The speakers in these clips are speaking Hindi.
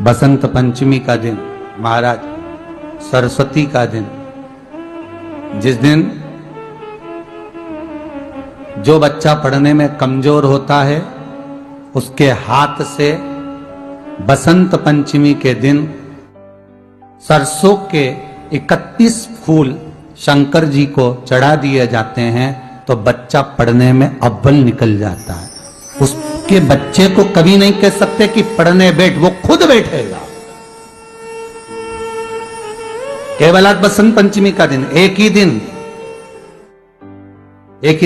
बसंत पंचमी का दिन, महाराज सरस्वती का दिन, जिस दिन जो बच्चा पढ़ने में कमजोर होता है उसके हाथ से बसंत पंचमी के दिन सरसों के 31 फूल शंकर जी को चढ़ा दिए जाते हैं तो बच्चा पढ़ने में अव्वल निकल जाता है। उसके बच्चे को कभी नहीं कह सकते कि पढ़ने बैठ, वो खुद बैठेगा। केवल आज बसंत पंचमी का दिन, एक ही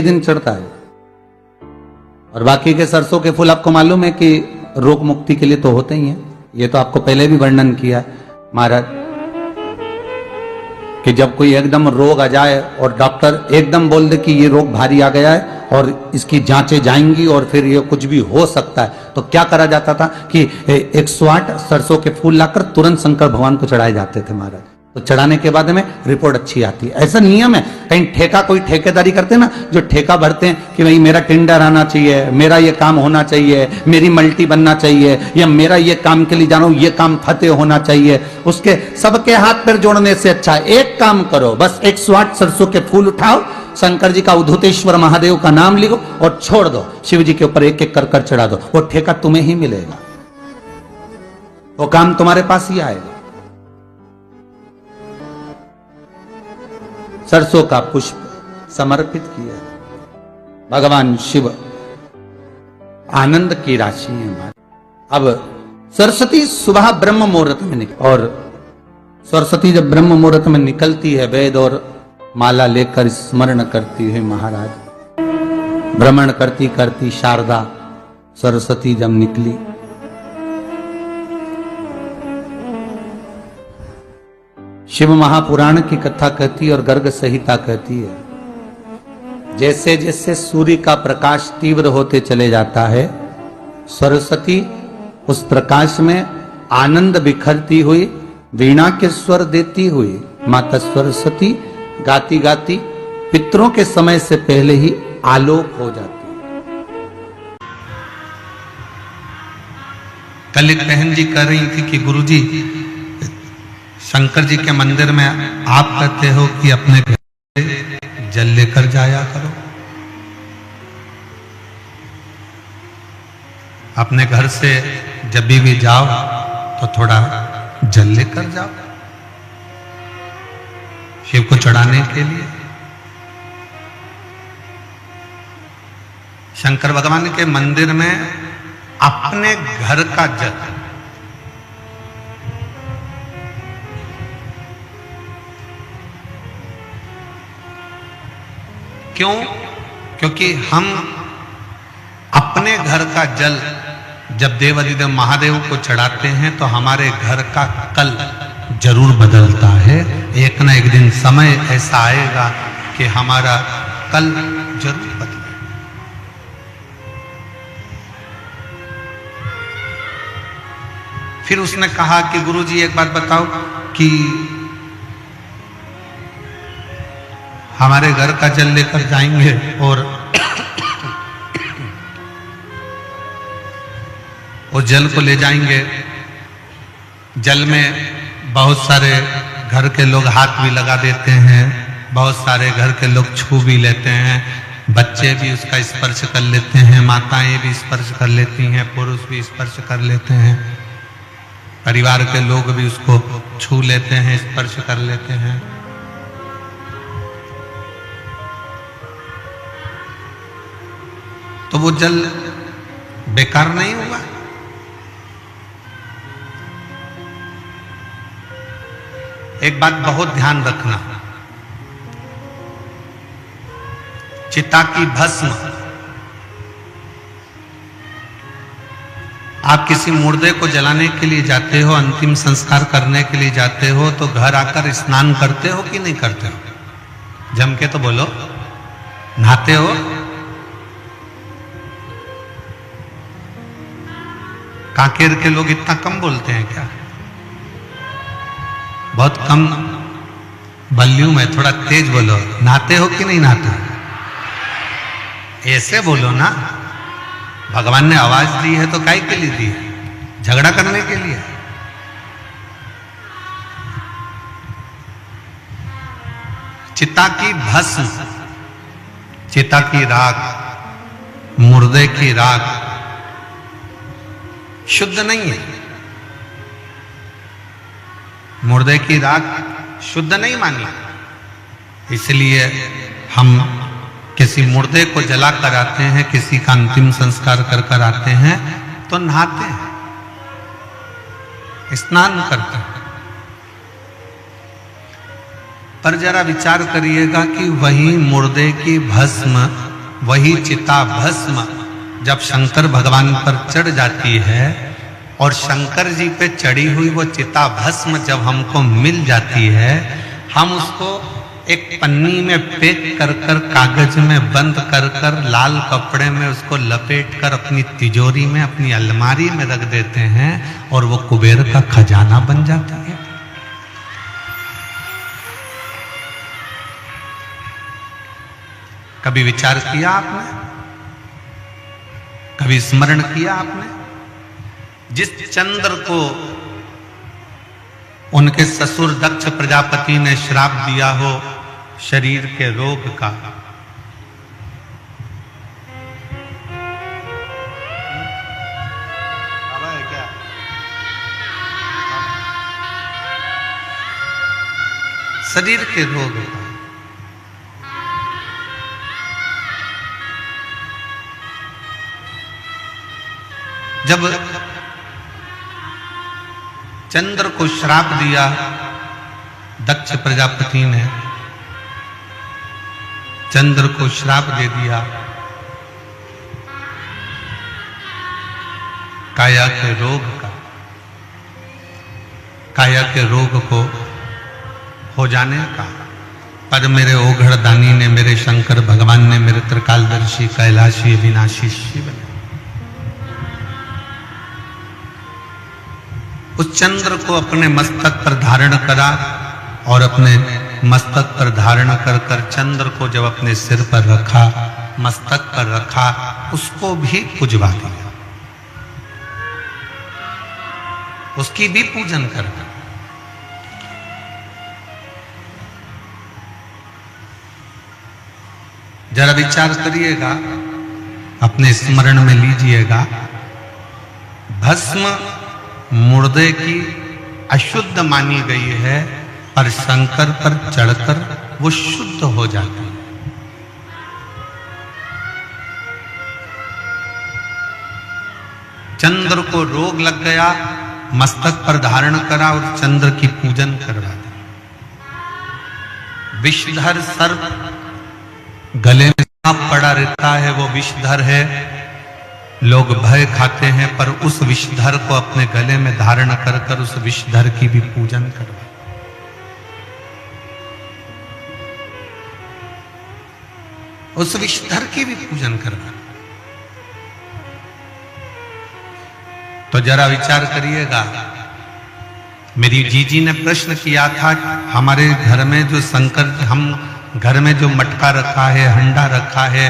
दिन चढ़ता है। और बाकी के सरसों के फूल आपको मालूम है कि रोग मुक्ति के लिए तो होते ही हैं। ये तो आपको पहले भी वर्णन किया है महाराज कि जब कोई एकदम रोग आ जाए और डॉक्टर एकदम बोल दे कि ये रोग भारी आ गया है और इसकी जांचें जाएंगी और फिर ये कुछ भी हो सकता है, तो क्या करा जाता था कि 108 सरसों के फूल लाकर तुरंत शंकर भगवान को चढ़ाए जाते थे महाराज। तो चढ़ाने के बाद में रिपोर्ट अच्छी आती है। ऐसा नियम है। कहीं ठेका, कोई ठेकेदारी करते हैं ना, जो ठेका भरते हैं कि भाई मेरा टेंडर आना चाहिए, मेरा ये काम होना चाहिए, मेरी मल्टी बनना चाहिए, या मेरा ये काम के लिए जाना हूं, ये काम फतेह होना चाहिए, उसके सबके हाथ पैर जोड़ने से अच्छा एक काम करो, बस 108 सरसों के फूल उठाओ, शंकर जी का उद्धतेश्वर महादेव का नाम लिखो और छोड़ दो, शिव जी के ऊपर एक एक कर चढ़ा दो, वो ठेका तुम्हें ही मिलेगा, वो काम तुम्हारे पास ही आएगा। सरसों का पुष्प समर्पित किया, भगवान शिव आनंद की राशि है। अब सरस्वती सुबह ब्रह्म मुहूर्त में निकल, और सरस्वती जब ब्रह्म मुहूर्त में निकलती है, वेद और माला लेकर स्मरण करती है महाराज, भ्रमण करती करती शारदा सरस्वती जब निकली, शिव महापुराण की कथा कहती है और गर्ग संहिता कहती है, जैसे जैसे सूर्य का प्रकाश तीव्र होते चले जाता है, सरस्वती उस प्रकाश में आनंद बिखरती हुई, वीणा के स्वर देती हुई माता सरस्वती गाती गाती पितरों के समय से पहले ही आलोक हो जाती है। कल एक बहन जी कह रही थी कि गुरुजी, शंकर जी के मंदिर में आप कहते हो कि अपने घर से जल लेकर जाया करो, अपने घर से जब भी जाओ तो थोड़ा जल लेकर जाओ शिव को चढ़ाने के लिए। शंकर भगवान के मंदिर में अपने घर का जल, क्यों? क्योंकि हम अपने घर का जल जब देवाधिदेव महादेव को चढ़ाते हैं तो हमारे घर का कल जरूर बदलता है। एक ना एक दिन समय ऐसा आएगा कि हमारा कल जरूर बदलेगा। फिर उसने कहा कि गुरुजी एक बात बताओ कि हमारे घर का जल लेकर जाएंगे और वो जल को ले जाएंगे, जल में बहुत सारे घर के लोग हाथ भी लगा देते हैं, बहुत सारे घर के लोग छू भी लेते हैं, बच्चे भी उसका स्पर्श कर लेते हैं, माताएं भी स्पर्श कर लेती हैं, पुरुष भी स्पर्श कर लेते हैं, परिवार के लोग भी उसको छू लेते हैं, स्पर्श कर लेते हैं। तो वो जल बेकार नहीं हुआ। एक बात बहुत ध्यान रखना, चिता की भस्म आप किसी मुर्दे को जलाने के लिए जाते हो, अंतिम संस्कार करने के लिए जाते हो, तो घर आकर स्नान करते हो कि नहीं करते हो? जम के तो बोलो, नहाते हो? कांकेर के लोग इतना कम बोलते हैं क्या? बहुत कम वॉल्यूम है, थोड़ा तेज बोलो। नहाते हो कि नहीं नहाते? ऐसे बोलो ना, भगवान ने आवाज दी है तो काय के लिए दी है? झगड़ा करने के लिए? चिता की भस्म, चिता की राख, मुर्दे की राख शुद्ध नहीं है। मुर्दे की राख शुद्ध नहीं मानी, इसलिए हम किसी मुर्दे को जला कर आते हैं, किसी का अंतिम संस्कार कर कर आते हैं तो नहाते हैं, स्नान करते हैं। पर जरा विचार करिएगा कि वही मुर्दे की भस्म, वही चिता भस्म जब शंकर भगवान पर चढ़ जाती है और शंकर जी पे चढ़ी हुई वो चिता भस्म जब हमको मिल जाती है, हम उसको एक पन्नी में पैक कर कर, कागज में बंद कर कर, लाल कपड़े में उसको लपेट कर अपनी तिजोरी में, अपनी अलमारी में रख देते हैं और वो कुबेर का खजाना बन जाता है। कभी विचार किया आपने? कभी स्मरण किया आपने? जिस चंद्र को उनके ससुर दक्ष प्रजापति ने श्राप दिया हो शरीर के रोग का, शरीर के रोग का, जब चंद्र को श्राप दिया दक्ष प्रजापति ने, चंद्र को श्राप दे दिया, काया के रोग का, काया के रोग को हो जाने का। पर मेरे ओघड़ दानी ने, मेरे शंकर भगवान ने, मेरे त्रिकालदर्शी कैलाशी विनाशी शिव ने उस चंद्र को अपने मस्तक पर धारण करा और अपने मस्तक पर धारण कर कर चंद्र को जब अपने सिर पर रखा, मस्तक पर रखा, उसको भी पूजवा दिया, उसकी भी पूजन कर। जरा विचार करिएगा, अपने स्मरण में लीजिएगा, भस्म मुर्दे की अशुद्ध मानी गई है, पर शंकर पर चढ़कर वो शुद्ध हो जाती है। चंद्र को रोग लग गया, मस्तक पर धारण करा और चंद्र की पूजन करवा दी। विषधर सर्प गले में सांप पड़ा रहता है, वो विषधर है, लोग भय खाते हैं, पर उस विषधर को अपने गले में धारण कर कर उस विषधर की भी पूजन करवा, उस विषधर की भी पूजन करवा। तो जरा विचार करिएगा, मेरी जीजी ने प्रश्न किया था, हमारे घर में जो शंकर, हम घर में जो मटका रखा है, हंडा रखा है,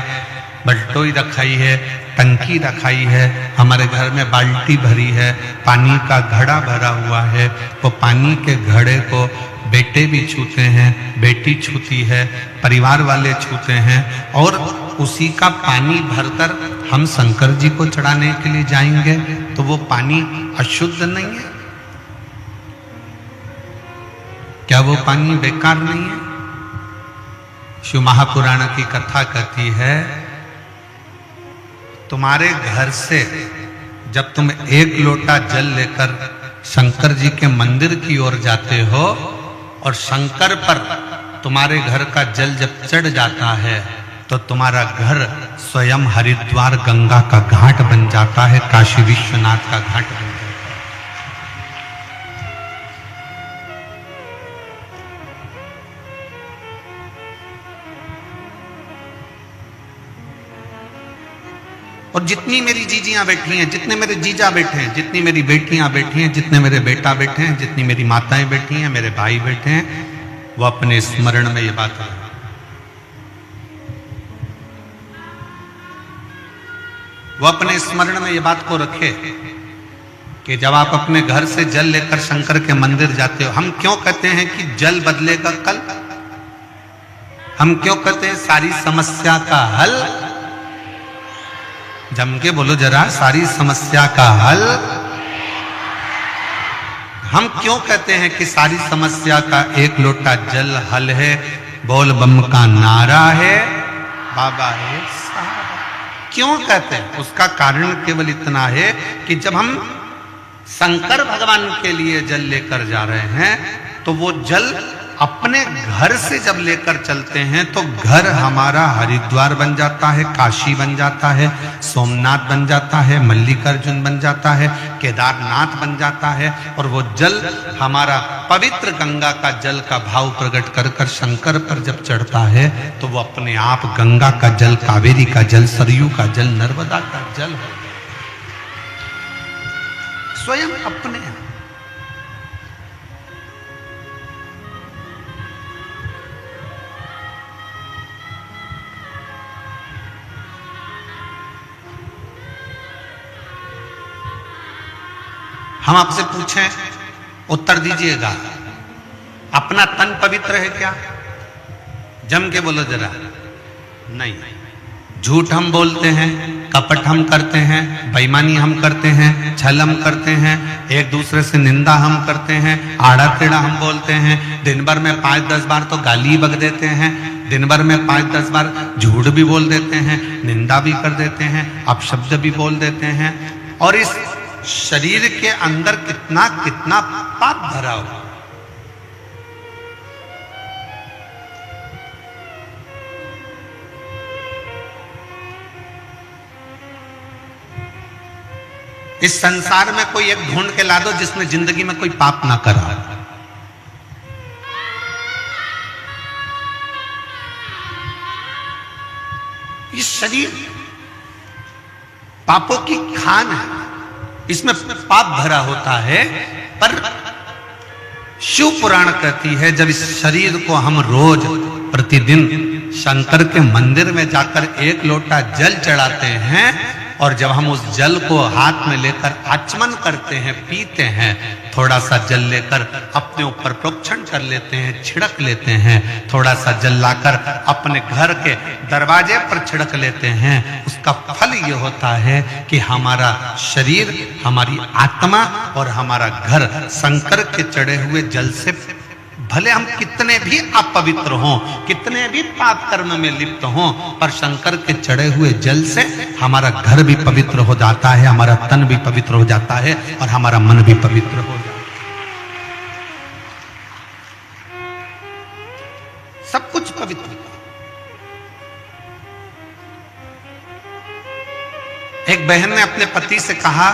बल्टोई रखाई है, टंकी रखाई है, हमारे घर में बाल्टी भरी है, पानी का घड़ा भरा हुआ है, वो पानी के घड़े को बेटे भी छूते हैं, बेटी छूती है, परिवार वाले छूते हैं, और उसी का पानी भरकर हम शंकर जी को चढ़ाने के लिए जाएंगे, तो वो पानी अशुद्ध नहीं है? क्या वो पानी बेकार नहीं है? शिव महापुराण की कथा कहती है, तुम्हारे घर से जब तुम एक लोटा जल लेकर शंकर जी के मंदिर की ओर जाते हो और शंकर पर तुम्हारे घर का जल जब चढ़ जाता है, तो तुम्हारा घर स्वयं हरिद्वार गंगा का घाट बन जाता है, काशी विश्वनाथ का घाट बन जाता है। और जितनी मेरी जीजियां बैठी हैं, जितने मेरे जीजा बैठे हैं, जितनी मेरी बेटियां बैठी हैं, जितने मेरे बेटा बैठे हैं, जितनी मेरी माताएं बैठी हैं, मेरे भाई बैठे हैं, वो अपने स्मरण में ये बात है, वो अपने स्मरण में ये बात को रखे कि जब आप अपने घर से जल लेकर शंकर के मंदिर जाते हो, हम क्यों कहते हैं कि जल बदलेगा कल? हम क्यों कहते हैं सारी समस्या का हल? जम के बोलो जरा, सारी समस्या का हल। हम क्यों कहते हैं कि सारी समस्या का एक लोटा जल हल है? बोल बम का नारा है, बाबा है सहारा। क्यों कहते हैं? उसका कारण केवल इतना है कि जब हम शंकर भगवान के लिए जल लेकर जा रहे हैं तो वो जल अपने घर से जब लेकर चलते हैं तो घर हमारा हरिद्वार बन जाता है, काशी बन जाता है, सोमनाथ बन जाता है, मल्लिकार्जुन बन जाता है, केदारनाथ बन जाता है। और वो जल हमारा पवित्र गंगा का जल का भाव प्रकट कर कर शंकर पर जब चढ़ता है तो वो अपने आप गंगा का जल, कावेरी का जल, सरयू का जल, नर्मदा का जल स्वयं अपने। हम आपसे पूछें, उत्तर दीजिएगा, अपना तन पवित्र है क्या? जम के बोलो जरा। नहीं। झूठ हम बोलते हैं, कपट हम करते हैं, बेईमानी हम करते हैं, छल हम करते हैं, एक दूसरे से निंदा हम करते हैं, आड़ा टेढ़ा हम बोलते हैं, दिन भर में 5-10 बार तो गाली बक देते हैं, दिन भर में 5-10 बार झूठ भी बोल देते हैं, निंदा भी कर देते हैं, अपशब्द भी बोल देते हैं। और इस शरीर के अंदर कितना कितना पाप भरा हो। इस संसार में कोई एक ढूंढ के ला दो जिसने जिंदगी में कोई पाप ना करा। ये शरीर पापों की खान है, इसमें पाप भरा होता है। पर शिव पुराण कहती है जब इस शरीर को हम रोज प्रतिदिन शंकर के मंदिर में जाकर एक लोटा जल चढ़ाते हैं और जब हम उस जल को हाथ में लेकर आचमन करते हैं, पीते हैं, थोड़ा सा जल लेकर अपने ऊपर प्रोक्षण कर लेते हैं, छिड़क लेते हैं, थोड़ा सा जल लाकर अपने घर के दरवाजे पर छिड़क लेते हैं, उसका फल ये होता है कि हमारा शरीर, हमारी आत्मा और हमारा घर शंकर के चढ़े हुए जल से, भले हम कितने भी अपवित्र हों, कितने भी पाप कर्म में लिप्त हों, पर शंकर के चढ़े हुए जल से हमारा घर भी पवित्र हो जाता है, हमारा तन भी पवित्र हो जाता है और हमारा मन भी पवित्र हो जाता है। सब कुछ पवित्र। एक बहन ने अपने पति से कहा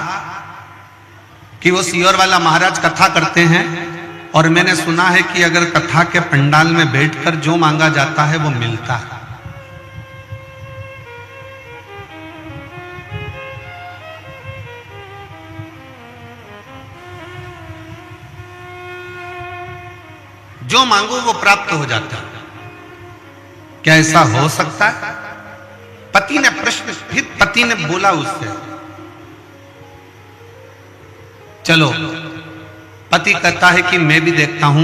कि वो सियोर वाला महाराज कथा करते हैं और मैंने सुना है कि अगर कथा के पंडाल में बैठकर जो मांगा जाता है वो मिलता है। जो मांगो वो प्राप्त हो जाता है। क्या ऐसा हो सकता है? पति ने प्रश्न, फिर पति ने बोला उससे, चलो। पति कहता है कि मैं भी देखता हूं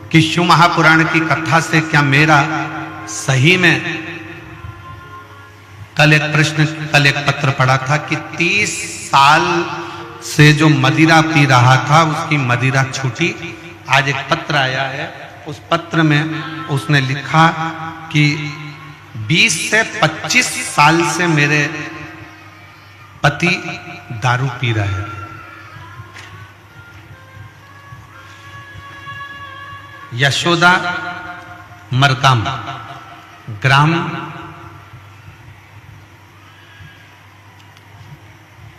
कि शिव महापुराण की कथा से क्या मेरा सही में, कल एक पत्र पढ़ा था कि 30 साल से जो मदिरा पी रहा था उसकी मदिरा छूटी। आज एक पत्र आया है, उस पत्र में उसने लिखा कि 20 से 25 साल से मेरे पति दारू पी रहे हैं। यशोदा मरकाम ग्राम,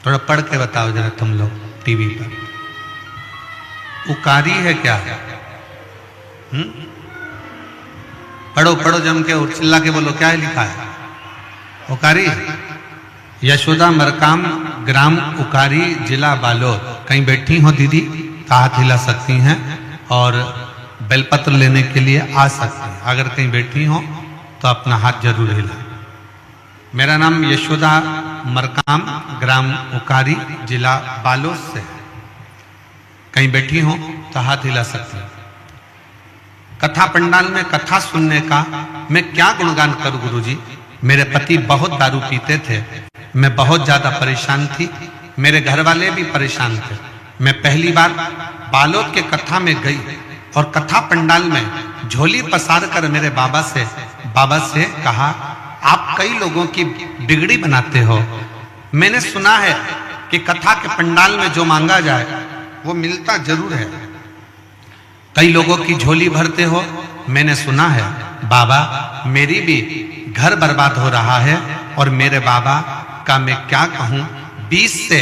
थोड़ा पढ़ के बताओ जरा तुम लोग टीवी पर। उकारी है क्या? पढ़ो पढ़ो जम के और चिल्ला के बोलो, क्या है लिखा है? उकारी। यशोदा मरकाम ग्राम उकारी, जिला बालोद। कहीं बैठी हो दीदी तो हाथ हिला सकती हैं और बेलपत्र लेने के लिए आ सकते हैं। अगर कहीं बैठी हो तो अपना हाथ जरूर हिला। मेरा नाम यशोदा मरकाम ग्राम उकारी, जिला बालोद से है। कहीं बैठी हो तो हाथ हिला सकते हैं। कथा पंडाल में कथा सुनने का मैं क्या गुणगान करूं गुरुजी। मेरे पति बहुत दारू पीते थे, मैं बहुत ज्यादा परेशान थी, मेरे घर वाले भी परेशान थे। मैं पहली बार बालोद के कथा में गई और कथा पंडाल में झोली पसार कर मेरे बाबा से कहा, आप कई लोगों की बिगड़ी बनाते हो। मैंने सुना है कि कथा के पंडाल में जो मांगा जाए वो मिलता जरूर है। कई लोगों की झोली भरते हो, मैंने सुना है। बाबा, मेरी भी घर बर्बाद हो रहा है और मेरे बाबा का मैं क्या कहूं। 20 से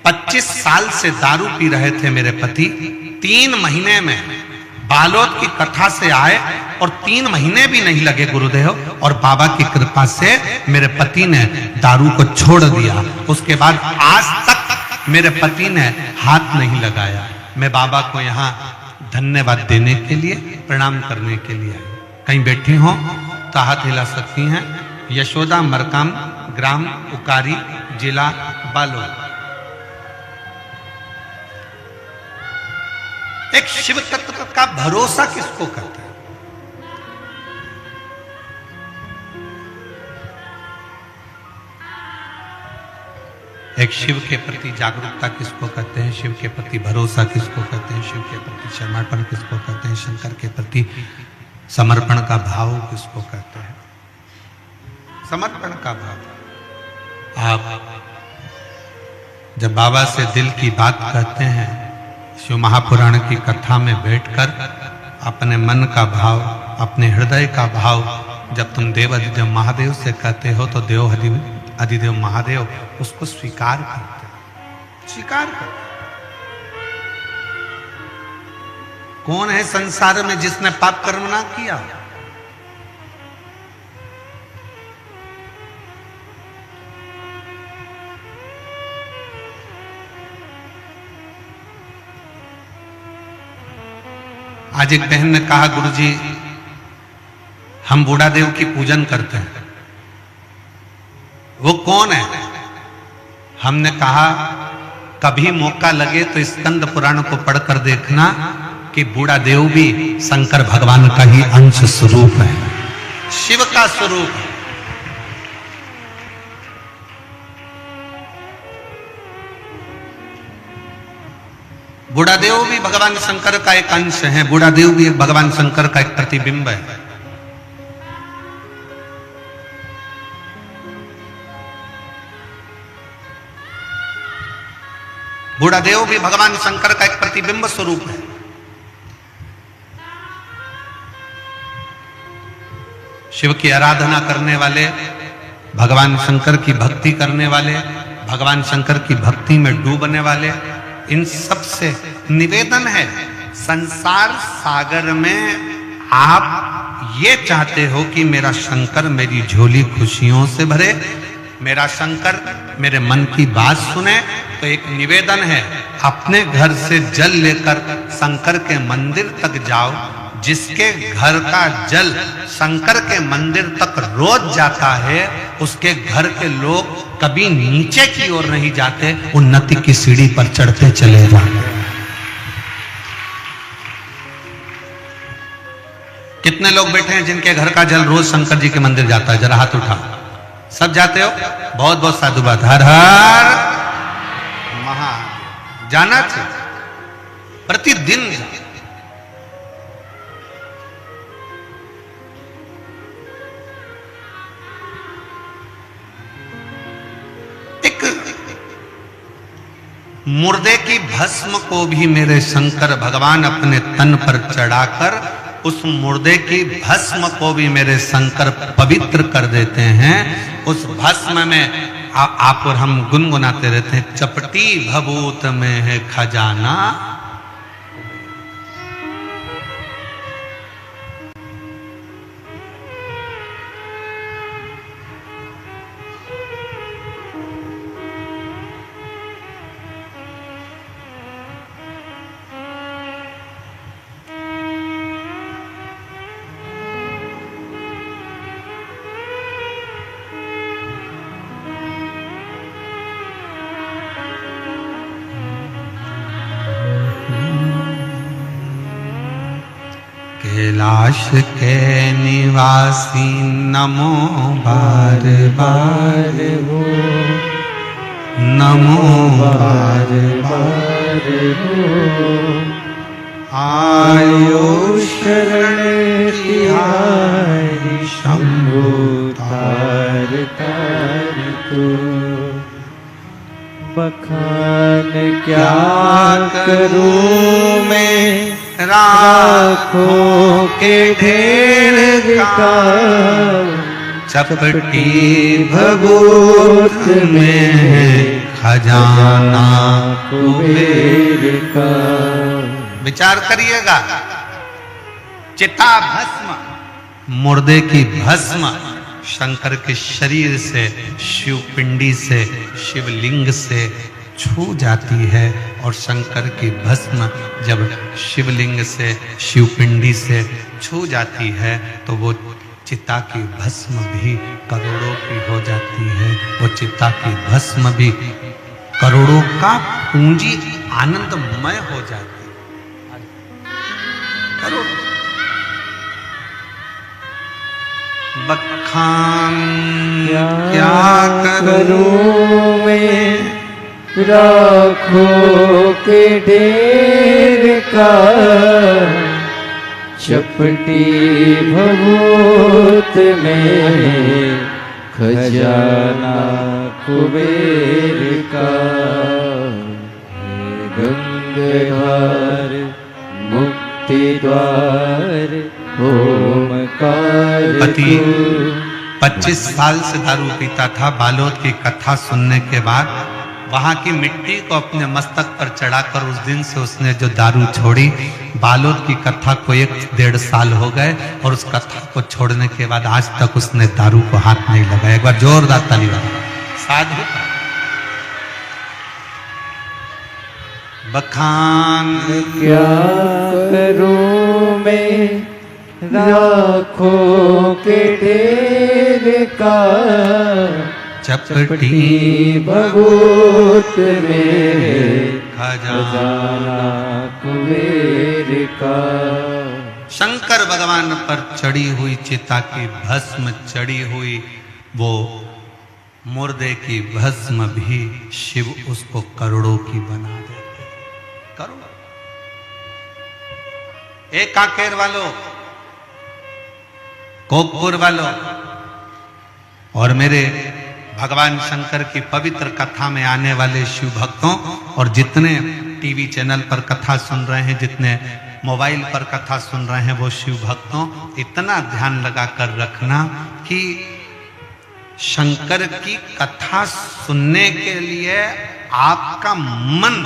25 साल से दारू पी रहे थे मेरे पति। 3 महीने में बालोद की कथा से आए और 3 महीने भी नहीं लगे गुरुदेव, और बाबा की कृपा से मेरे पति ने दारू को छोड़ दिया। उसके बाद आज तक मेरे पति ने हाथ नहीं लगाया। मैं बाबा को यहाँ धन्यवाद देने के लिए, प्रणाम करने के लिए आई। कहीं बैठी हो तो हाथ हिला सकती हैं। यशोदा मरकाम, ग्राम उकारी, जिला बालोद। एक शिव तत्व का भरोसा किसको कहते हैं? एक शिव के प्रति जागरूकता किसको कहते हैं? शिव के प्रति भरोसा किसको कहते हैं? शिव के प्रति समर्पण किसको कहते हैं? शंकर के प्रति समर्पण का भाव किसको कहते हैं? समर्पण का भाव। आप जब बाबा से दिल की बात कहते हैं, शिव महापुराण की कथा में बैठकर अपने मन का भाव, अपने हृदय का भाव जब तुम देव अधिदेव महादेव से कहते हो तो देव अधिदेव महादेव उसको स्वीकार करते, स्वीकार करते। कौन है संसार में जिसने पाप कर्म ना किया? आज एक बहन ने कहा, गुरुजी हम बूढ़ा देव की पूजन करते हैं, वो कौन है? हमने कहा कभी मौका लगे तो स्कंद पुराण को पढ़कर देखना कि बूढ़ा देव भी शंकर भगवान का ही अंश स्वरूप है, शिव का स्वरूप है। बूढ़ा देव भी भगवान शंकर का एक अंश है, बूढ़ा देव भी एक भगवान शंकर का एक प्रतिबिंब है। बूढ़ा देव भी भगवान शंकर का एक प्रतिबिंब स्वरूप है। शिव की आराधना करने वाले, भगवान शंकर की भक्ति करने वाले, भगवान शंकर की भक्ति में डूबने वाले, इन सब से निवेदन है, संसार सागर में आप ये चाहते हो कि मेरा शंकर मेरी झोली खुशियों से भरे, मेरा शंकर मेरे मन की बात सुने, तो एक निवेदन है, अपने घर से जल लेकर शंकर के मंदिर तक जाओ। जिसके घर का जल शंकर के मंदिर तक रोज जाता है, उसके घर के लोग कभी नीचे की ओर नहीं जाते, उन्नति की सीढ़ी पर चढ़ते चले जाते। कितने लोग बैठे हैं जिनके घर का जल रोज शंकर जी के मंदिर जाता है? जरा हाथ उठाओ। सब जाते हो? बहुत बहुत साधुवाद। हर हर महादेव। जाना चाहिए, प्रतिदिन जाओ। मुर्दे की भस्म को भी मेरे शंकर भगवान अपने तन पर चढ़ाकर उस मुर्दे की भस्म को भी मेरे शंकर पवित्र कर देते हैं। उस भस्म में आप और हम गुनगुनाते रहते हैं, चपटी भभूत में है खजाना। कैलाश के निवासी नमो बार बार हो, नमो बार बार हो। आयो शरण तिहारी शंभु तार तार तू। बखान क्या करूं मैं राखों के ढेर का, चपटी भभूत में खजाना कुबेर का। विचार करिएगा, चिता भस्म, मुर्दे की भस्म शंकर के शरीर से, शिव पिंडी से, शिवलिंग से छू जाती है, और शंकर की भस्म जब शिवलिंग से, शिवपिंडी से छू जाती है तो वो चिता की भस्म भी करोड़ों की हो जाती है। वो चिता की भस्म भी करोड़ों का पूंजी आनंदमय हो जाती है। करोड़ों। बखान क्या करूं मैं राखों के ढेर का, चपटी भभूत में खजाना कुबेर का। गंगाधर मुक्ति द्वार ओमकार। पति 25 साल से दारू पीता था। बालोद की कथा सुनने के बाद वहां की मिट्टी को अपने मस्तक पर चढ़ाकर उस दिन से उसने जो दारू छोड़ी। बालोद की कथा को 1-1.5 साल हो गए और उस कथा को छोड़ने के बाद आज तक उसने दारू को हाथ नहीं लगाया। एक बार जोरदार ताली बजाओ। साधु बखान क्या करूं मैं राखों के ढेर का, चपटी भभूत में खजाना कुबेर का। शंकर भगवान पर चढ़ी हुई चिता की भस्म चढ़ी हुई, वो मुर्दे की भस्म भी शिव उसको करोड़ों की बना देते। करोड़। एक कांकेर वालों, कोकपुर वालों और मेरे भगवान शंकर की पवित्र कथा में आने वाले शिव भक्तों, और जितने टीवी चैनल पर कथा सुन रहे हैं, जितने मोबाइल पर कथा सुन रहे हैं, वो शिव भक्तों इतना ध्यान लगा कर रखना कि शंकर की कथा सुनने के लिए आपका मन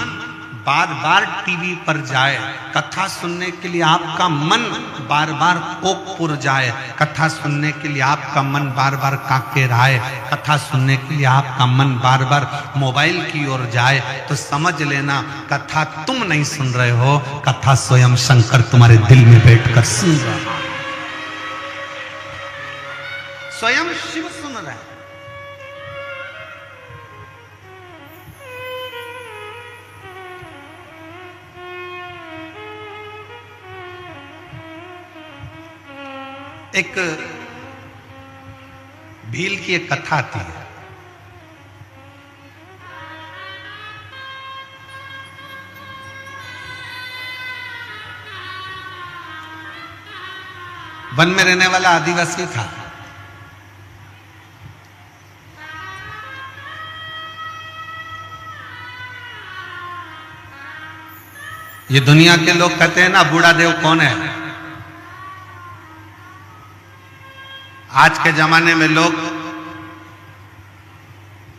बार बार टीवी पर जाए, कथा सुनने के लिए आपका मन बार बार कोकपुर जाए, कथा सुनने के लिए आपका मन बार बार कांकेर आए, कथा सुनने के लिए आपका मन बार बार मोबाइल की ओर जाए, तो समझ लेना कथा तुम नहीं सुन रहे हो, कथा स्वयं शंकर तुम्हारे दिल में बैठकर सुन रहा है। स्वयं शिव सुन रहा है। एक भील की एक कथा आती है। वन में रहने वाला आदिवासी था। ये दुनिया के लोग कहते हैं ना, बूढ़ा देव कौन है। आज के जमाने में लोग,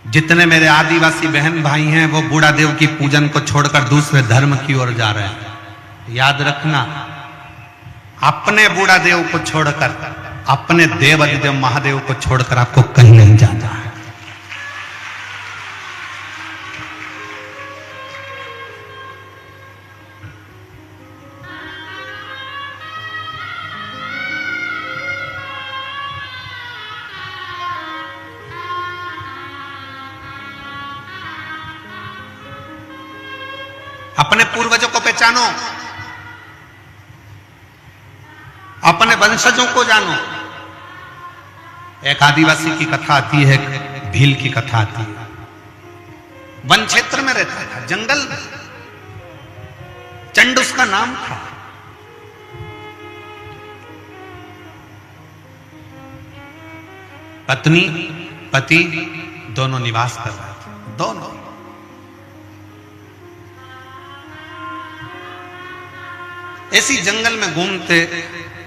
जितने मेरे आदिवासी बहन भाई हैं, वो बूढ़ा देव की पूजन को छोड़कर दूसरे धर्म की ओर जा रहे हैं। याद रखना, अपने बूढ़ा देव को छोड़कर, अपने देव अधिदेव महादेव को छोड़कर आपको कहीं नहीं जाना है। अपने पूर्वजों को पहचानो। वंशजों को जानो। एक आदिवासी की कथा आती है, भील की कथा आती है। वन क्षेत्र में रहता था, जंगल में। चंड उसका नाम था। पत्नी पति दोनों निवास कर रहे थे, दोनों। ऐसी जंगल में घूमते,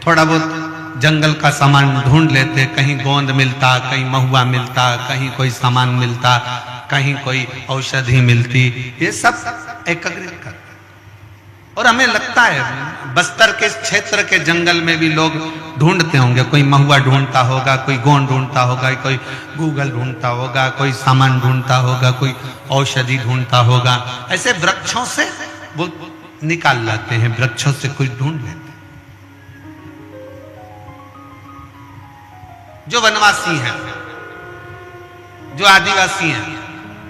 थोड़ा बहुत जंगल का सामान ढूंढ लेते। कहीं गोंद मिलता, कहीं महुआ मिलता, कहीं कोई सामान मिलता, कहीं कोई औषधि मिलती। ये सब एकत्रित करते। और हमें लगता है बस्तर के क्षेत्र के जंगल में भी लोग ढूंढते होंगे। कोई महुआ ढूंढता होगा, कोई गोंद ढूंढता होगा, कोई गूगल ढूंढता होगा, कोई सामान ढूंढता होगा, कोई औषधि ढूंढता होगा। ऐसे वृक्षों से वो निकाल लाते हैं, वृक्षों से कुछ ढूंढ लेते हैं। जो वनवासी हैं, जो आदिवासी हैं,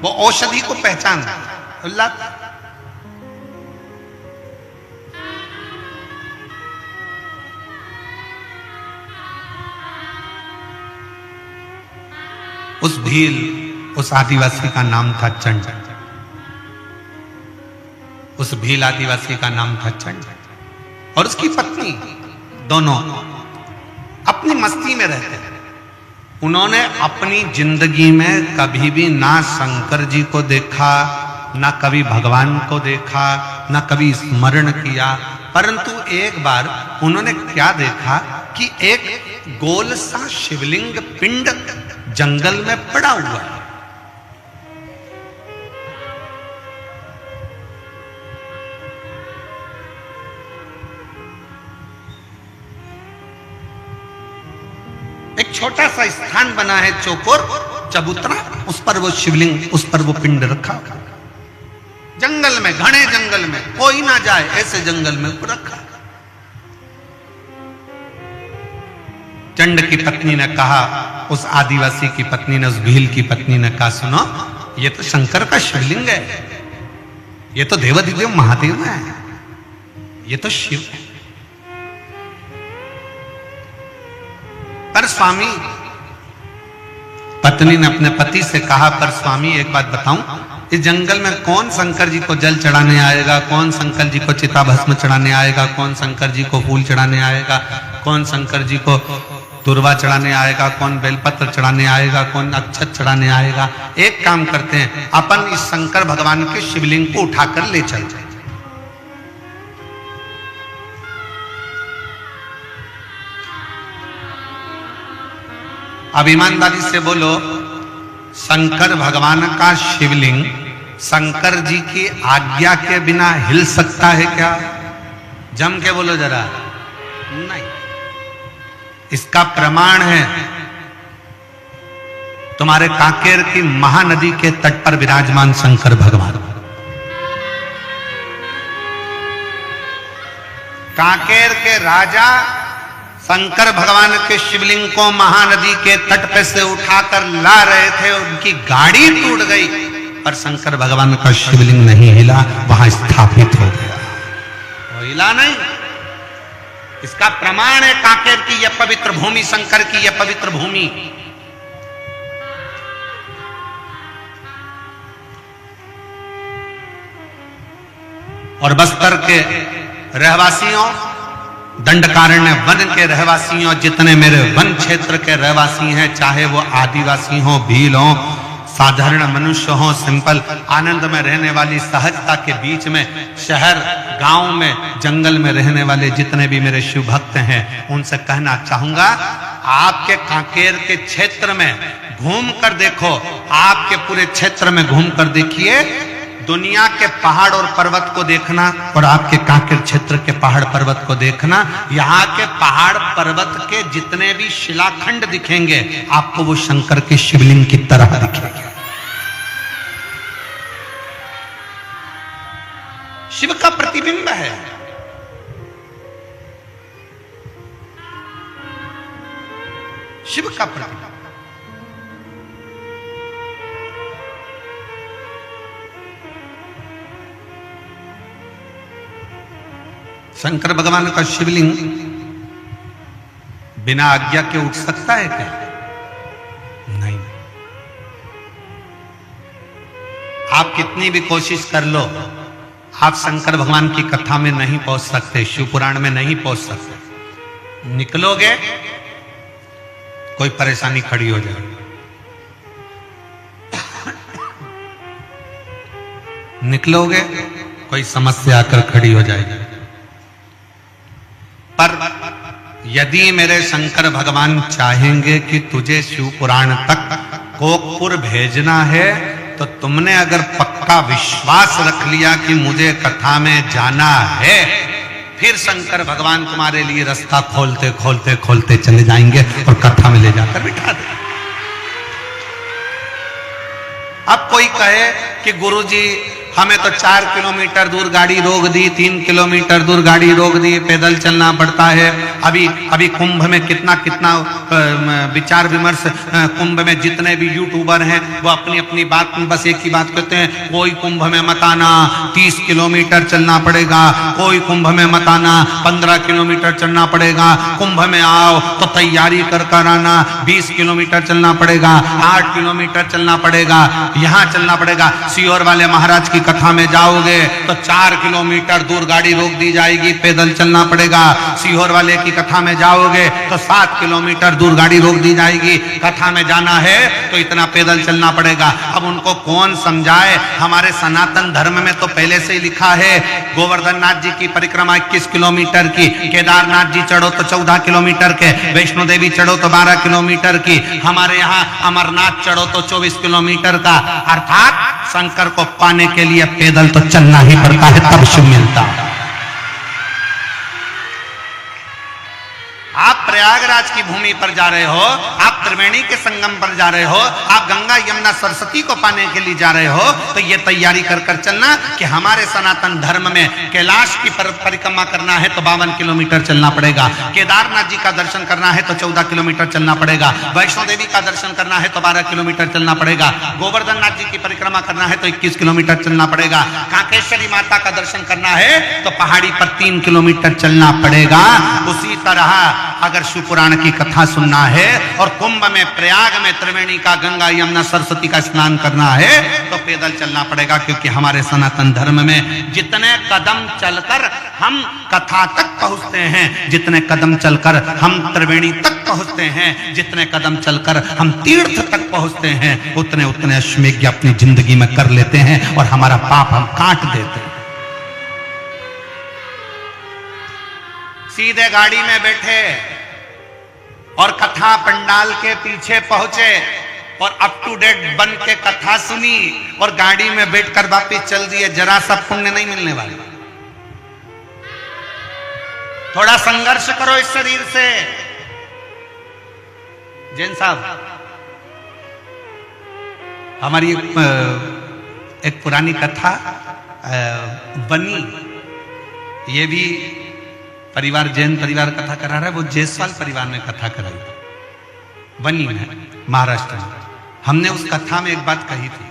वो औषधि को पहचानते हैं। अल्लाह उस भील, उस आदिवासी का नाम था चंड। उस भील आदिवासी का नाम था चंड। और उसकी पत्नी, दोनों अपनी मस्ती में रहते थे। उन्होंने अपनी जिंदगी में कभी भी ना शंकर जी को देखा, ना कभी भगवान को देखा, ना कभी स्मरण किया। परंतु एक बार उन्होंने क्या देखा कि एक गोल सा शिवलिंग पिंड जंगल में पड़ा हुआ है। एक छोटा सा स्थान बना है, चौकोर चबूतरा, उस पर वो शिवलिंग, उस पर वो पिंड रखा। जंगल में, घने जंगल में, कोई ना जाए ऐसे जंगल में रखा। चंड की पत्नी ने कहा, उस आदिवासी की पत्नी ने, उस भील की पत्नी ने कहा, सुनो, ये तो शंकर का शिवलिंग है, ये तो देवाधिदेव महादेव है, ये तो शिव है। पर स्वामी, पत्नी ने अपने पति से कहा, पर स्वामी एक बात बताऊं, इस जंगल में कौन शंकर जी को जल चढ़ाने आएगा, कौन शंकर जी को चिता भस्म चढ़ाने आएगा, कौन शंकर जी को फूल चढ़ाने आएगा, कौन शंकर जी को दुर्वा चढ़ाने आएगा, कौन बेलपत्र चढ़ाने आएगा, कौन अक्षत चढ़ाने आएगा। एक काम करते हैं, अपन इस शंकर भगवान के शिवलिंग को उठाकर ले चल जाए। अब ईमानदारी से बोलो, शंकर भगवान का शिवलिंग शंकर जी की आज्ञा के बिना हिल सकता है क्या? जम के बोलो जरा। नहीं। इसका प्रमाण है तुम्हारे कांकेर की महानदी के तट पर विराजमान शंकर भगवान। कांकेर के राजा शंकर भगवान के शिवलिंग को महानदी के तट पे से उठाकर ला रहे थे, उनकी गाड़ी टूट गई, पर शंकर भगवान का शिवलिंग नहीं हिला, वहां स्थापित हो गया, वो हिला नहीं। इसका प्रमाण है कांकेर की यह पवित्र भूमि, शंकर की यह पवित्र भूमि। और बस्तर के रहवासियों, दंडकारण्य वन के रहवासियों, जितने मेरे वन क्षेत्र के रहवासी हैं, चाहे वो आदिवासी हो, भील हो, साधारण मनुष्य हो, सिंपल आनंद में रहने वाली सहजता के बीच में, शहर गांव में, जंगल में रहने वाले जितने भी मेरे शिव भक्त हैं, उनसे कहना चाहूंगा, आपके कांकेर के क्षेत्र में घूम कर देखो, आपके पूरे क्षेत्र में घूम कर देखिए, दुनिया के पहाड़ और पर्वत को देखना और आपके कांकेर क्षेत्र के पहाड़ पर्वत को देखना, यहाँ के पहाड़ पर्वत के जितने भी शिलाखंड दिखेंगे, आपको वो शंकर के शिवलिंग की तरह दिखेंगे। शिव का प्रतिबिंब है। शिव का प्रतिबिंब। शंकर भगवान का शिवलिंग बिना आज्ञा के उठ सकता है क्या? नहीं। आप कितनी भी कोशिश कर लो, आप शंकर भगवान की कथा में नहीं पहुंच सकते, शिव पुराण में नहीं पहुंच सकते। निकलोगे कोई परेशानी खड़ी हो जाएगी, निकलोगे कोई समस्या आकर खड़ी हो जाएगी। पर यदि मेरे शंकर भगवान चाहेंगे कि तुझे शिव पुराण तक कोकपुर भेजना है, तो तुमने अगर पक्का विश्वास रख लिया कि मुझे कथा में जाना है, फिर शंकर भगवान तुम्हारे लिए रास्ता खोलते खोलते खोलते चले जाएंगे और कथा में ले जाकर बिठा देंगे। अब कोई कहे कि गुरुजी हमें तो 4 किलोमीटर दूर गाड़ी रोक दी, 3 किलोमीटर दूर गाड़ी रोक दी, पैदल चलना पड़ता है। अभी कुंभ में कितना कितना विचार विमर्श, कुंभ में जितने भी यूट्यूबर हैं वो अपनी अपनी बात में बस एक ही बात कहते हैं, कोई कुंभ में मत आना, 30 किलोमीटर चलना पड़ेगा, कोई कुंभ में मत आना, 15 किलोमीटर चलना पड़ेगा, कुंभ में आओ तो तैयारी कर आना, 20 किलोमीटर चलना पड़ेगा, 8 किलोमीटर चलना पड़ेगा, यहाँ चलना पड़ेगा। सीहोर वाले महाराज की कथा में जाओगे तो 4 किलोमीटर दूर गाड़ी रोक दी जाएगी, पैदल चलना पड़ेगा। सीहोर वाले की कथा में जाओगे तो 7 किलोमीटर दूर गाड़ी रोक दी जाएगी, कथा में जाना है तो इतना पैदल चलना पड़ेगा। अब उनको कौन समझाए? हमारे सनातन धर्म में तो पहले से ही लिखा है, गोवर्धन नाथ जी की परिक्रमा 21 किलोमीटर की, केदारनाथ जी चढ़ो तो 14 किलोमीटर के, वैष्णो देवी चढ़ो तो 12 किलोमीटर की, हमारे यहाँ अमरनाथ चढ़ो तो 24 किलोमीटर का। अर्थात शंकर को पाने के लिए पैदल तो चलना ही पड़ता है, तब शिव मिलता है। आप प्रयागराज की भूमि पर जा रहे हो, आप त्रिवेणी के संगम पर जा रहे हो, आप गंगा यमुना सरस्वती को पाने के लिए जा रहे हो, तो ये तैयारी कर कर चलना कि हमारे सनातन धर्म में कैलाश की परिक्रमा करना है तो 52 किलोमीटर चलना पड़ेगा, केदारनाथ जी का दर्शन करना है तो 14 किलोमीटर चलना पड़ेगा, वैष्णो देवी का दर्शन करना है तो 12 किलोमीटर चलना पड़ेगा, गोवर्धन नाथ जी की परिक्रमा करना है तो 21 किलोमीटर चलना पड़ेगा, कांकेश्वरी माता का दर्शन करना है तो पहाड़ी पर 3 किलोमीटर चलना पड़ेगा। उसी तरह अगर शिव पुराण की कथा सुनना है और कुंभ में, प्रयाग में, त्रिवेणी का, गंगा यमुना सरस्वती का स्नान करना है तो पैदल चलना पड़ेगा, क्योंकि हमारे सनातन धर्म में जितने कदम चलकर हम कथा तक पहुंचते हैं, जितने कदम चलकर हम त्रिवेणी तक पहुंचते हैं, जितने कदम चलकर हम तीर्थ तक पहुंचते हैं, उतने उतने अश्वमेध अपनी जिंदगी में कर लेते हैं और हमारा पाप हम काट देते हैं। सीधे गाड़ी में बैठे और कथा पंडाल के पीछे पहुंचे और अप टू डेट बन के कथा सुनी और गाड़ी में बैठकर वापिस चल दिए, जरा सा पुण्य नहीं मिलने वाला। थोड़ा संघर्ष करो इस शरीर से। जैन साहब, हमारी एक पुरानी कथा बनी, ये भी परिवार, जैन परिवार कथा करा रहा है, वो जायसवाल परिवार ने कथा कराई, बनी है महाराष्ट्र में। हमने उस कथा में एक बात कही थी।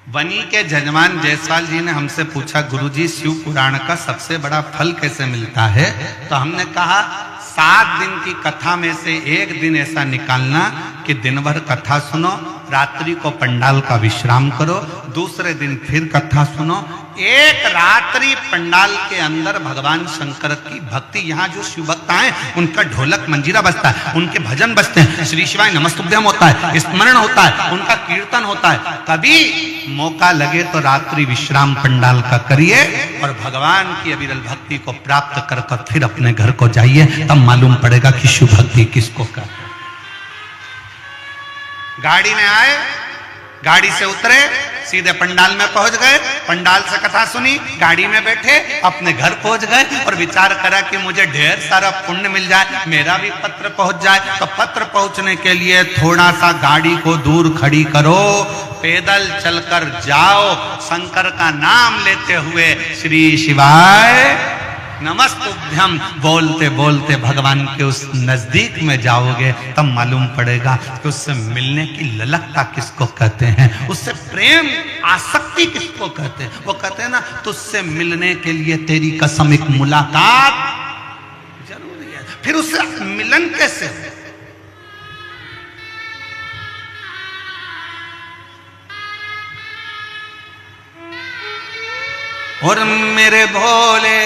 बनी के जजमान जायसवाल जी ने हमसे पूछा, गुरुजी शिव पुराण का सबसे बड़ा फल कैसे मिलता है? तो हमने कहा 7 दिन की कथा में से एक दिन ऐसा निकालना कि दिन भर कथा सुनो, रात्रि को पंडाल का विश्राम करो, दूसरे दिन फिर कथा सुनो। एक रात्रि पंडाल के अंदर भगवान शंकर की भक्ति, यहाँ जो शिव भक्त आए उनका ढोलक मंजीरा बजता है, उनके भजन बजते हैं, श्री शिवाय नमस्तुभ्यम होता है, स्मरण होता है, उनका कीर्तन होता है। कभी मौका लगे तो रात्रि विश्राम पंडाल का करिए और भगवान की अविरल भक्ति को प्राप्त कर कर फिर अपने घर को जाइए, तब मालूम पड़ेगा कि शिव भक्ति किसको कहते हैं। गाड़ी में आए, गाड़ी से उतरे, सीधे पंडाल में पहुंच गए, पंडाल से कथा सुनी, गाड़ी में बैठे, अपने घर पहुंच गए और विचार करा कि मुझे ढेर सारा पुण्य मिल जाए, मेरा भी पत्र पहुंच जाए। तो पत्र पहुंचने के लिए थोड़ा सा गाड़ी को दूर खड़ी करो, पैदल चलकर जाओ, शंकर का नाम लेते हुए श्री शिवाय नमस्तुभ्यम बोलते बोलते भगवान के उस नजदीक में जाओगे, तब मालूम पड़ेगा कि उससे मिलने की ललकता किसको कहते हैं, उससे प्रेम आसक्ति किसको कहते हैं। वो कहते हैं ना, तुझसे मिलने के लिए तेरी कसम एक मुलाकात जरूरी है। फिर उससे मिलन कैसे हो? और मेरे भोले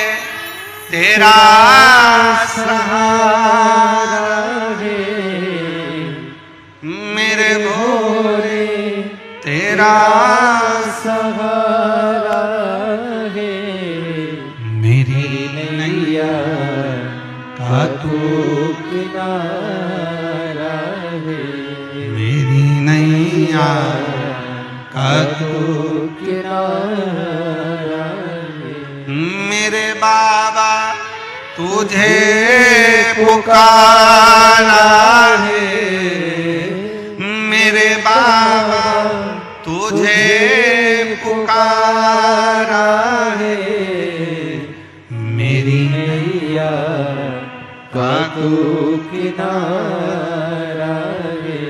तेरा सहारा है, मेरे भोले तेरा सहारा है, मेरी नैया का तू किनारा है, मेरी नैया का तू किनारा है। मेरे बाबा तुझे पुकारा है, मेरे बाबा तुझे पुकारा है, मेरी नैया का तू किनारा है,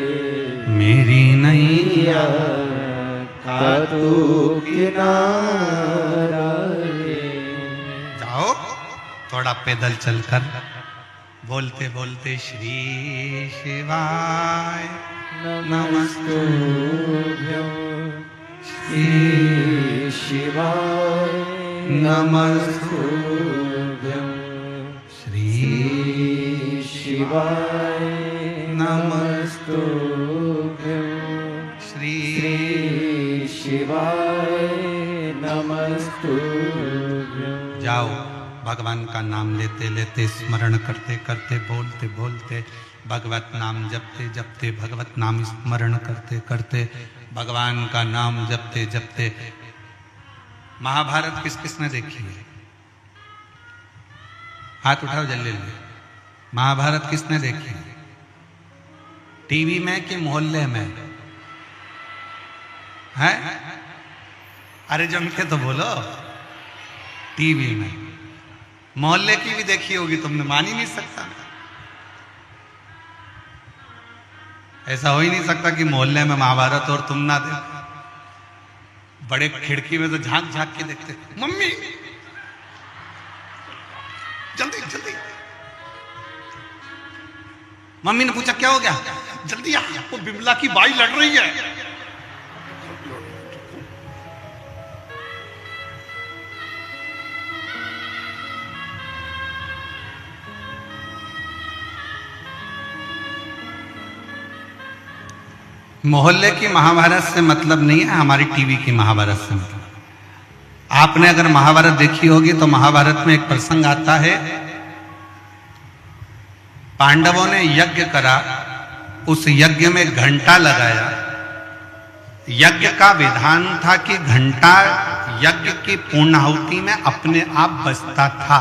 मेरी नैया का तू किनारा है। जाओ थोड़ा पैदल चलकर बोलते बोलते श्री शिवाय नमस्तुभ्यं श्री शिवाय नमस्तुभ्यं श्री शिवाय नमस्तुभ्यं श्री शिवाय नमस्तुभ्यं। जाओ भगवान का नाम लेते लेते स्मरण करते करते बोलते बोलते भगवत नाम जपते जपते भगवत नाम स्मरण करते करते भगवान का नाम जपते जपते। महाभारत किस किसने देखी है? हाथ उठाओ जल्दी जल्दी। महाभारत किसने देखी है? टीवी में कि मोहल्ले में है? अरे जम के तो बोलो। टीवी में। मोहल्ले की भी देखी होगी तुमने, मान ही नहीं सकता। ऐसा हो ही नहीं सकता कि मोहल्ले में महाभारत और तुम ना देखो। बड़े खिड़की में तो झांक झांक के देखते, मम्मी जल्दी जल्दी। मम्मी ने पूछा क्या हो गया? जल्दी आ, वो बिमला की बाई लड़ रही है। मोहल्ले की महाभारत से मतलब नहीं है, हमारी टीवी की महाभारत से मतलब। आपने अगर महाभारत देखी होगी तो महाभारत में एक प्रसंग आता है, पांडवों ने यज्ञ करा, उस यज्ञ में घंटा लगाया। यज्ञ का विधान था कि घंटा यज्ञ की पूर्णाहुति में अपने आप बजता था।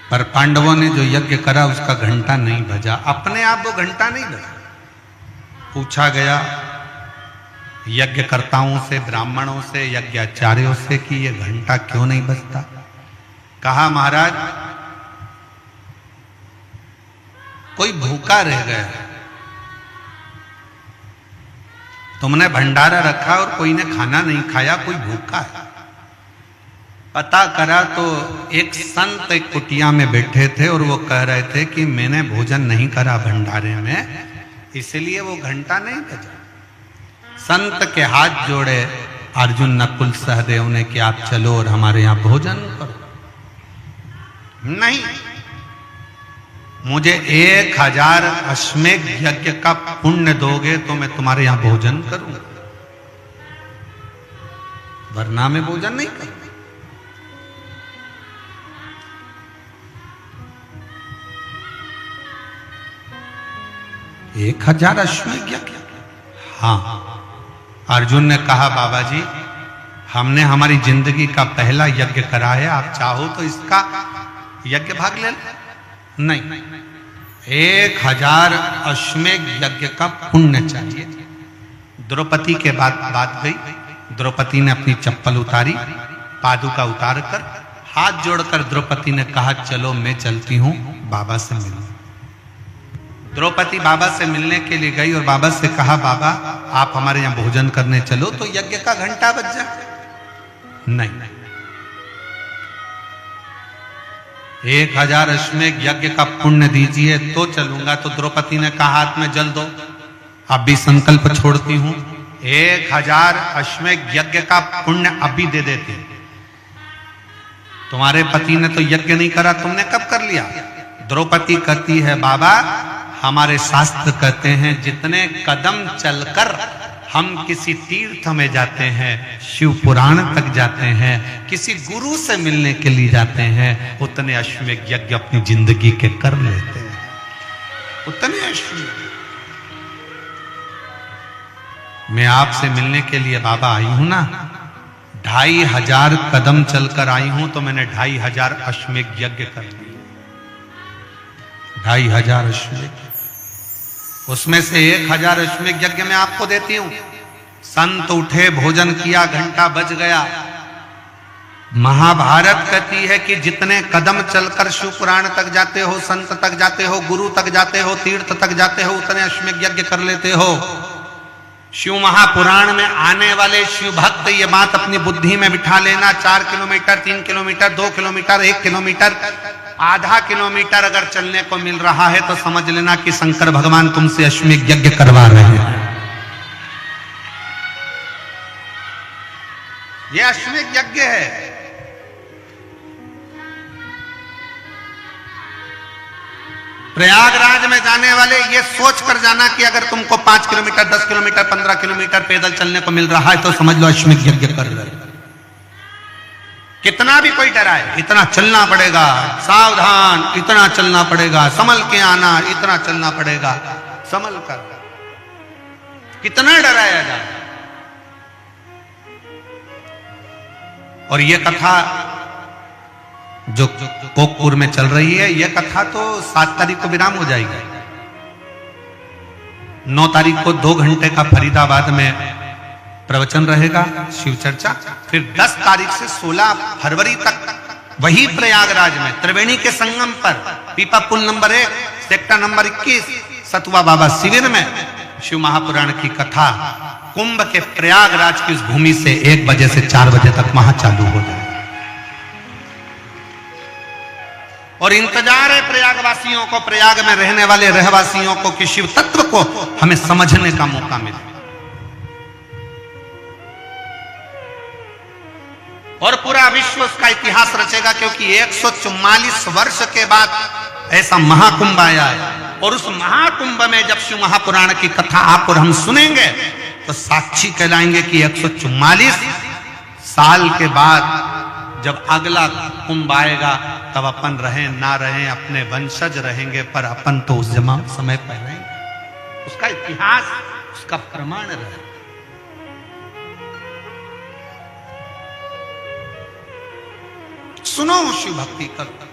पर पांडवों ने जो यज्ञ करा उसका घंटा नहीं बजा, अपने आप वो घंटा नहीं बजा। पूछा गया यज्ञकर्ताओं से, ब्राह्मणों से, यज्ञाचार्यों से कि ये घंटा क्यों नहीं बजता? कहा महाराज कोई भूखा रह गया, तुमने भंडारा रखा और कोई ने खाना नहीं खाया, कोई भूखा है। पता करा तो एक संत एक कुटिया में बैठे थे और वो कह रहे थे कि मैंने भोजन नहीं करा भंडारे में, इसलिए वो घंटा नहीं बजा। संत के हाथ जोड़े अर्जुन नकुल सहदेव ने कि आप चलो और हमारे यहाँ भोजन करो। नहीं, मुझे 1000 अश्वमेध यज्ञ का पुण्य दोगे तो मैं तुम्हारे यहाँ भोजन करूंगा, वरना मैं भोजन नहीं करूंगा। 1000 अश्वमेध यज्ञ? हाँ। अर्जुन ने कहा बाबा जी हमने हमारी जिंदगी का पहला यज्ञ करा है, आप चाहो तो इसका यज्ञ भाग ले लो। नहीं, 1000 अश्वमेध यज्ञ का पुण्य चाहिए। द्रौपदी के बाद बात गई। द्रौपदी ने अपनी चप्पल उतारी, पादुका उतार कर हाथ जोड़कर द्रौपदी ने कहा चलो मैं चलती हूं बाबा से मिलने। द्रौपदी बाबा से मिलने के लिए गई और बाबा से कहा बाबा आप हमारे यहाँ भोजन करने चलो तो यज्ञ का घंटा बज जाए। नहीं। 1000 अश्वमेध यज्ञ का पुण्य दीजिए तो चलूंगा। तो द्रौपदी ने कहा हाथ में जल दो, अब भी संकल्प छोड़ती हूं। 1000 अश्वमेध यज्ञ का पुण्य अभी दे देती। तुम्हारे पति ने तो यज्ञ नहीं करा, तुमने कब कर लिया? द्रौपदी कहती है बाबा हमारे शास्त्र कहते हैं जितने कदम चलकर हम किसी तीर्थ में जाते हैं, शिव पुराण तक जाते हैं, किसी गुरु से मिलने के लिए जाते हैं, उतने अश्वमेध यज्ञ अपनी जिंदगी के कर लेते हैं। उतने अश्वमेध। मैं आपसे मिलने के लिए बाबा आई हूं ना, 2500 कदम चलकर आई हूं तो मैंने 2500 अश्वमेध यज्ञ कर लिए। 2500 अश्वमेध, उसमें से 1000 अश्वमेध यज्ञ मैं आपको देती हूं। संत उठे, भोजन किया, घंटा बज गया। महाभारत कहती है कि जितने कदम चलकर शिव पुराण तक जाते हो, संत तक जाते हो, गुरु तक जाते हो, तीर्थ तक जाते हो, उतने अश्वमेध यज्ञ कर लेते हो। शिव महापुराण में आने वाले शिव भक्त ये बात अपनी बुद्धि में बिठा लेना। 4 किलोमीटर, 3 किलोमीटर, 2 किलोमीटर, 1 किलोमीटर, आधा किलोमीटर अगर चलने को मिल रहा है तो समझ लेना कि शंकर भगवान तुमसे अश्वमेध यज्ञ करवा रहे हैं। ये अश्वमेध यज्ञ है। प्रयागराज में जाने वाले ये सोच कर जाना कि अगर तुमको 5 किलोमीटर, 10 किलोमीटर, 15 किलोमीटर पैदल चलने को मिल रहा है तो समझ लो अश्वमेध यज्ञ कर रहे हैं। कितना भी कोई डराए, इतना चलना पड़ेगा, सावधान, इतना चलना पड़ेगा, संभल के आना, इतना चलना पड़ेगा, संभल कर। कितना डराया जाए। और ये कथा जो कोकपुर में चल रही है, यह कथा तो 7 तारीख को विराम हो जाएगी। 9 तारीख को 2 घंटे का फरीदाबाद में प्रवचन रहेगा, शिव चर्चा। फिर 10 तारीख से 16 फरवरी तक वही प्रयागराज में त्रिवेणी के संगम पर पीपा पुल नंबर 1, सेक्टर नंबर 21, सतुआ बाबा शिविर में शिव महापुराण की कथा कुंभ के प्रयागराज की उस भूमि से 1 बजे से 4 बजे तक वहां चालू हो जाए। और इंतजार है प्रयागवासियों को, प्रयाग में रहने वाले रहवासियों को कि शिव तत्व को हमें समझने का मौका मिले। और पूरा विश्व उसका इतिहास रचेगा, क्योंकि 144 वर्ष के बाद ऐसा महाकुंभ आया है। और उस महाकुंभ में जब शिव महापुराण की कथा आप और हम सुनेंगे तो साक्षी कहलाएंगे कि 144 साल के बाद जब अगला कुंभ आएगा तब अपन रहें ना रहें, अपने वंशज रहेंगे, पर अपन तो उस समय पर रहेंगे। उसका इतिहास, उसका प्रमाण रहे। सुनो शिव भक्ति करो।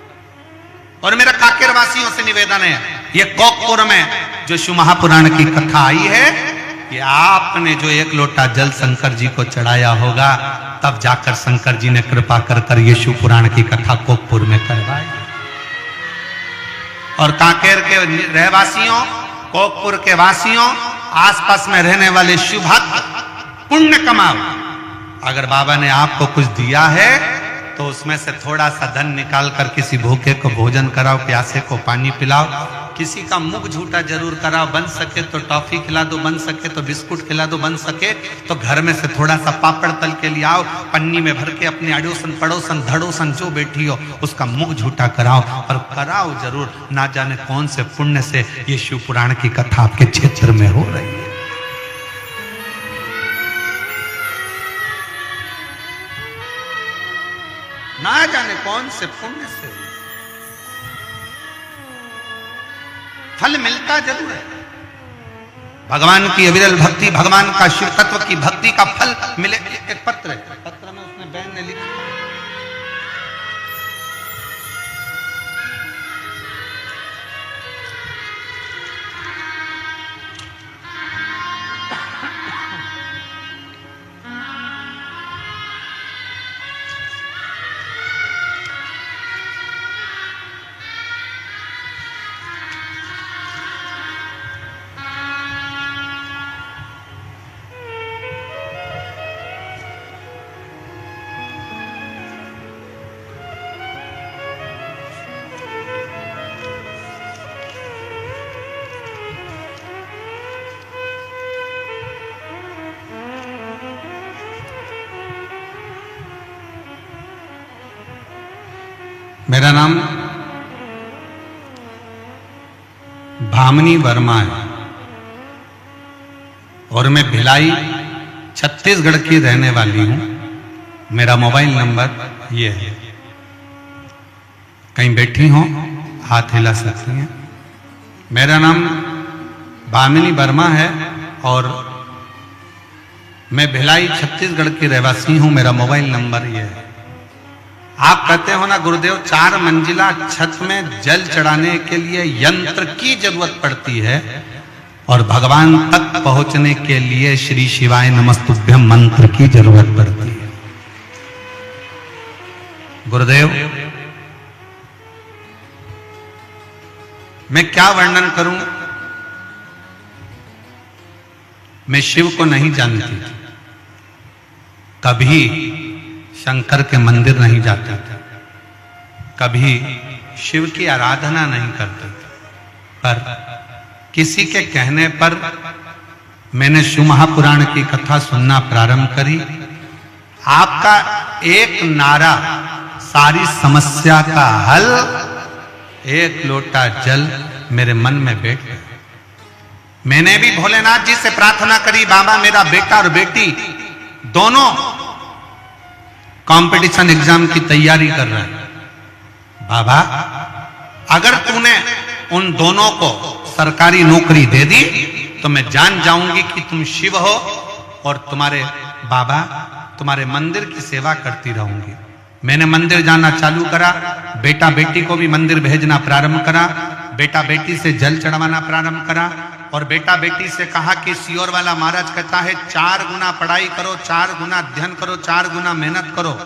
और मेरा काकेर वासियों से निवेदन है, ये कोकपुर में जो शिव महापुराण की कथा आई है, कि आपने जो 1 लोटा जल शंकर जी को चढ़ाया होगा, तब जाकर शंकर जी ने कृपा कर कर ये शिव पुराण की कथा कोकपुर में करवाई। और कांकेर के रहवासियों, कोकपुर के वासियों, आसपास में रहने वाले शिव भक्त पुण्य कमाओ। अगर बाबा ने आपको कुछ दिया है तो उसमें से थोड़ा सा धन निकाल कर किसी भूखे को भोजन कराओ, प्यासे को पानी पिलाओ, किसी का मुख झूठा जरूर कराओ, बन सके तो टॉफी खिला दो, बन सके तो बिस्कुट खिला दो, बन सके तो घर में से थोड़ा सा पापड़ तल के ले आओ, पन्नी में भर के अपने अड़ोसन पड़ोसन धड़ोसन जो बैठी हो उसका मुख झूठा कराओ। और कराओ जरूर, ना जाने कौन से पुण्य से ये शिव पुराण की कथा आपके क्षेत्र में हो रही है। ना जाने कौन से पुण्य से फल मिलता जरूर है। भगवान की अविरल भक्ति, भगवान का शिव तत्व की भक्ति का फल मिले। एक पत्र है, पत्र में उसने बहन ने लिखा, मेरा नाम भामिनी वर्मा है और मैं भिलाई छत्तीसगढ़ की रहने वाली हूं। मेरा मोबाइल नंबर ये है। कहीं बैठी हो हाथ हिला सकती हैं। मेरा नाम भामिनी वर्मा है और मैं भिलाई छत्तीसगढ़ की रहवासी हूं। मेरा मोबाइल नंबर ये है। आप कहते हो ना गुरुदेव 4 मंजिला छत में जल चढ़ाने के लिए यंत्र की जरूरत पड़ती है और भगवान तक पहुंचने के लिए श्री शिवाय नमस्तुभ्यम मंत्र की जरूरत पड़ती है। गुरुदेव मैं क्या वर्णन करूं। मैं शिव को नहीं जानती थी, कभी शंकर के मंदिर नहीं जाते थे, कभी शिव की आराधना नहीं करते थे, पर किसी के कहने पर मैंने शिव महापुराण की कथा सुनना प्रारंभ करी। आपका एक नारा सारी समस्या का हल, एक लोटा जल मेरे मन में बैठ गया। मैंने भी भोलेनाथ जी से प्रार्थना करी, बाबा मेरा बेटा और बेटी दोनों कंपटीशन एग्जाम की तैयारी कर रहे हैं। बाबा अगर तूने उन दोनों को सरकारी नौकरी दे दी तो मैं जान जाऊंगी कि तुम शिव हो और तुम्हारे बाबा तुम्हारे मंदिर की सेवा करती रहूंगी। मैंने मंदिर जाना चालू करा, बेटा बेटी को भी मंदिर भेजना प्रारंभ करा, बेटा बेटी से जल चढ़वाना प्रारंभ करा और बेटा बेटी से कहा कि सियोर वाला महाराज कहता है 4 गुना पढ़ाई करो, 4 गुना अध्ययन करो, 4 गुना मेहनत करो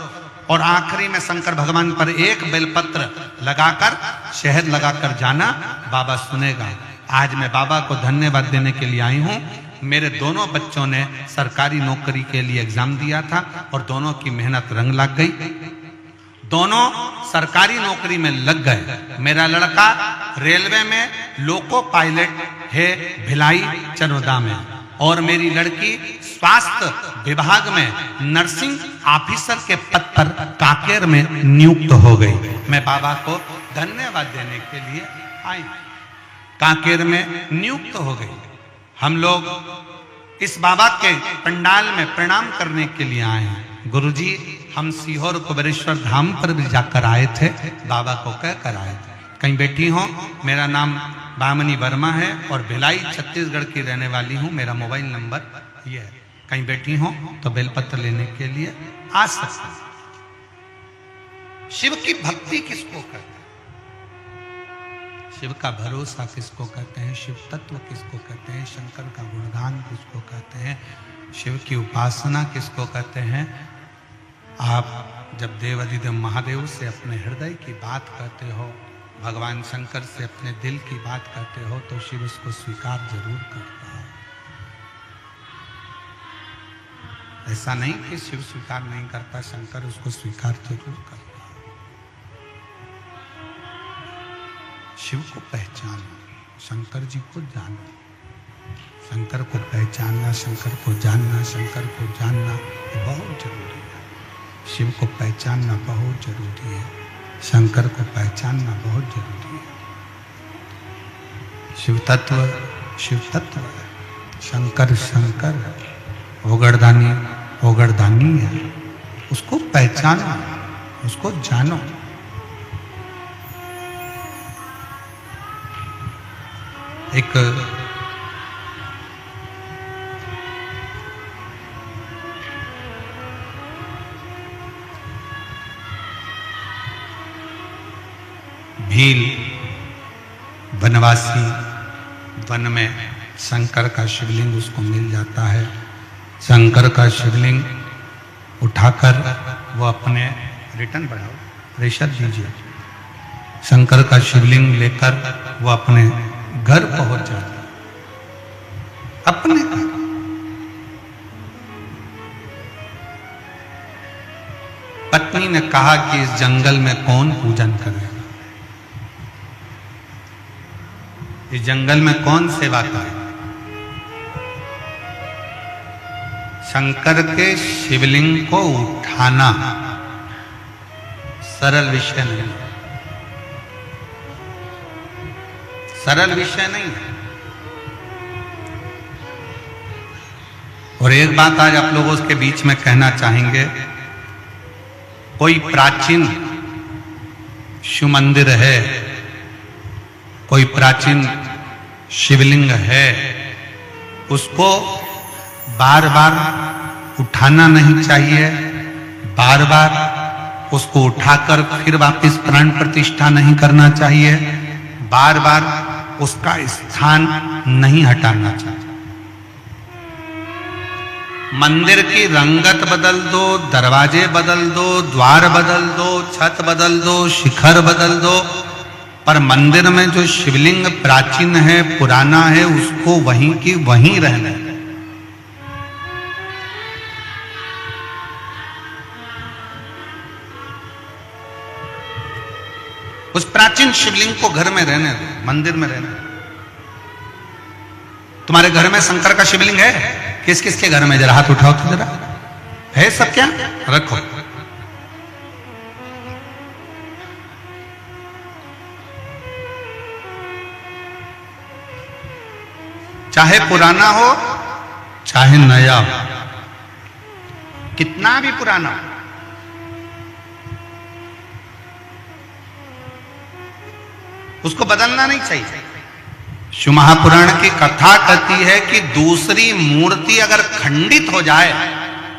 और आखिरी में शंकर भगवान पर एक बेलपत्र लगाकर शहद लगाकर जाना, बाबा सुनेगा। आज मैं बाबा को धन्यवाद देने के लिए आई हूं। मेरे दोनों बच्चों ने सरकारी नौकरी के लिए एग्जाम दिया था और दोनों की मेहनत रंग लग गई, दोनों सरकारी नौकरी में लग गए। मेरा लड़का रेलवे में लोको पायलट है भिलाई चनोदा में और मेरी लड़की स्वास्थ्य विभाग में नर्सिंग ऑफिसर के पद पर कांकेर में नियुक्त हो गई। मैं बाबा को धन्यवाद देने के लिए आई। कांकेर में नियुक्त हो गई। हम लोग इस बाबा के पंडाल में प्रणाम करने के लिए आए हैं। गुरुजी हम सीहोर कुबेरेश्वर धाम पर भी जाकर आए थे, बाबा को कहकर आए थे। कहीं बैठी हो। मेरा नाम भामिनी वर्मा है और भिलाई छत्तीसगढ़ की रहने वाली हूं। मेरा मोबाइल नंबर ये है। कहीं बैठी हो तो बेलपत्र लेने के लिए आ सकते हैं। शिव की भक्ति किसको कहते हैं, शिव का भरोसा किसको कहते हैं, शिव तत्व किसको कहते हैं, शंकर का गुणगान किसको कहते हैं, शिव की उपासना किसको कहते हैं। आप जब देवाधिदेव महादेव से अपने हृदय की बात कहते हो, भगवान शंकर से अपने दिल की बात कहते हो तो शिव उसको स्वीकार जरूर करता है। ऐसा नहीं कि शिव स्वीकार नहीं करता, शंकर उसको स्वीकार जरूर करता है। शिव को पहचानो, शंकर जी को जानो, शंकर को पहचानना, शंकर को जानना, शंकर को जानना बहुत जरूरी है। शिव को पहचानना बहुत जरूरी है, शंकर को पहचानना बहुत जरूरी है। शिव तत्व है, शंकर शंकर है, ओगरदानी ओगरदानी है। उसको पहचानो, उसको जानो। एक भील वनवासी वन में शंकर का शिवलिंग उसको मिल जाता है। शंकर का शिवलिंग उठाकर वो अपने रिटर्न बढ़ाओ प्रेशर दीजिए। शंकर का शिवलिंग लेकर वो अपने घर पहुंच जाता है, अपने घर। पत्नी ने कहा कि इस जंगल में कौन पूजन करेगा, इस जंगल में कौन सेवा करेगा। शंकर के शिवलिंग को उठाना सरल विषय नहीं, सरल विषय नहीं है। और एक बात आज आप लोगों के बीच में कहना चाहेंगे, कोई प्राचीन शिव मंदिर है, कोई प्राचीन शिवलिंग है, उसको बार बार उठाना नहीं चाहिए, बार बार उसको उठाकर फिर वापस प्राण प्रतिष्ठा नहीं करना चाहिए, बार बार उसका स्थान नहीं हटाना चाहिए। मंदिर की रंगत बदल दो, दरवाजे बदल दो, द्वार बदल दो, छत बदल दो, शिखर बदल दो, पर मंदिर में जो शिवलिंग प्राचीन है, पुराना है, उसको वहीं की वहीं रहने दो। उस प्राचीन शिवलिंग को घर में रहने दो, मंदिर में रहने दो। तुम्हारे घर में शंकर का शिवलिंग है? किस किस के घर में? जरा हाथ उठाओ तो जरा। है सब? क्या रखो। चाहे पुराना हो चाहे नया हो, कितना भी पुराना हो, उसको बदलना नहीं चाहिए। शिव महापुराण की कथा कहती है कि दूसरी मूर्ति अगर खंडित हो जाए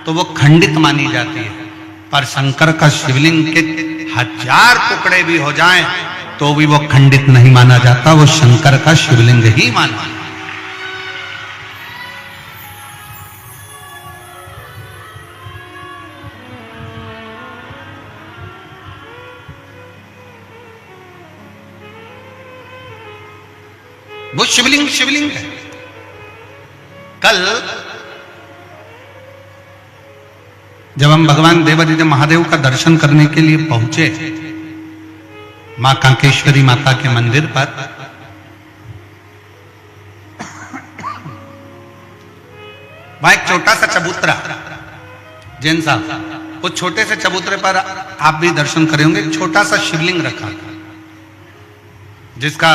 तो वो खंडित मानी जाती है, पर शंकर का शिवलिंग के 1000 टुकड़े भी हो जाएं तो भी वो खंडित नहीं माना जाता, वो शंकर का शिवलिंग ही माना जाता। वो शिवलिंग शिवलिंग है। कल जब हम भगवान देवादिदेव महादेव का दर्शन करने के लिए पहुंचे मां कांकेश्वरी माता के मंदिर पर, वहां एक छोटा सा चबूतरा, जैन साहब, उस छोटे से चबूतरे पर आप भी दर्शन करे होंगे, छोटा सा शिवलिंग रखा था जिसका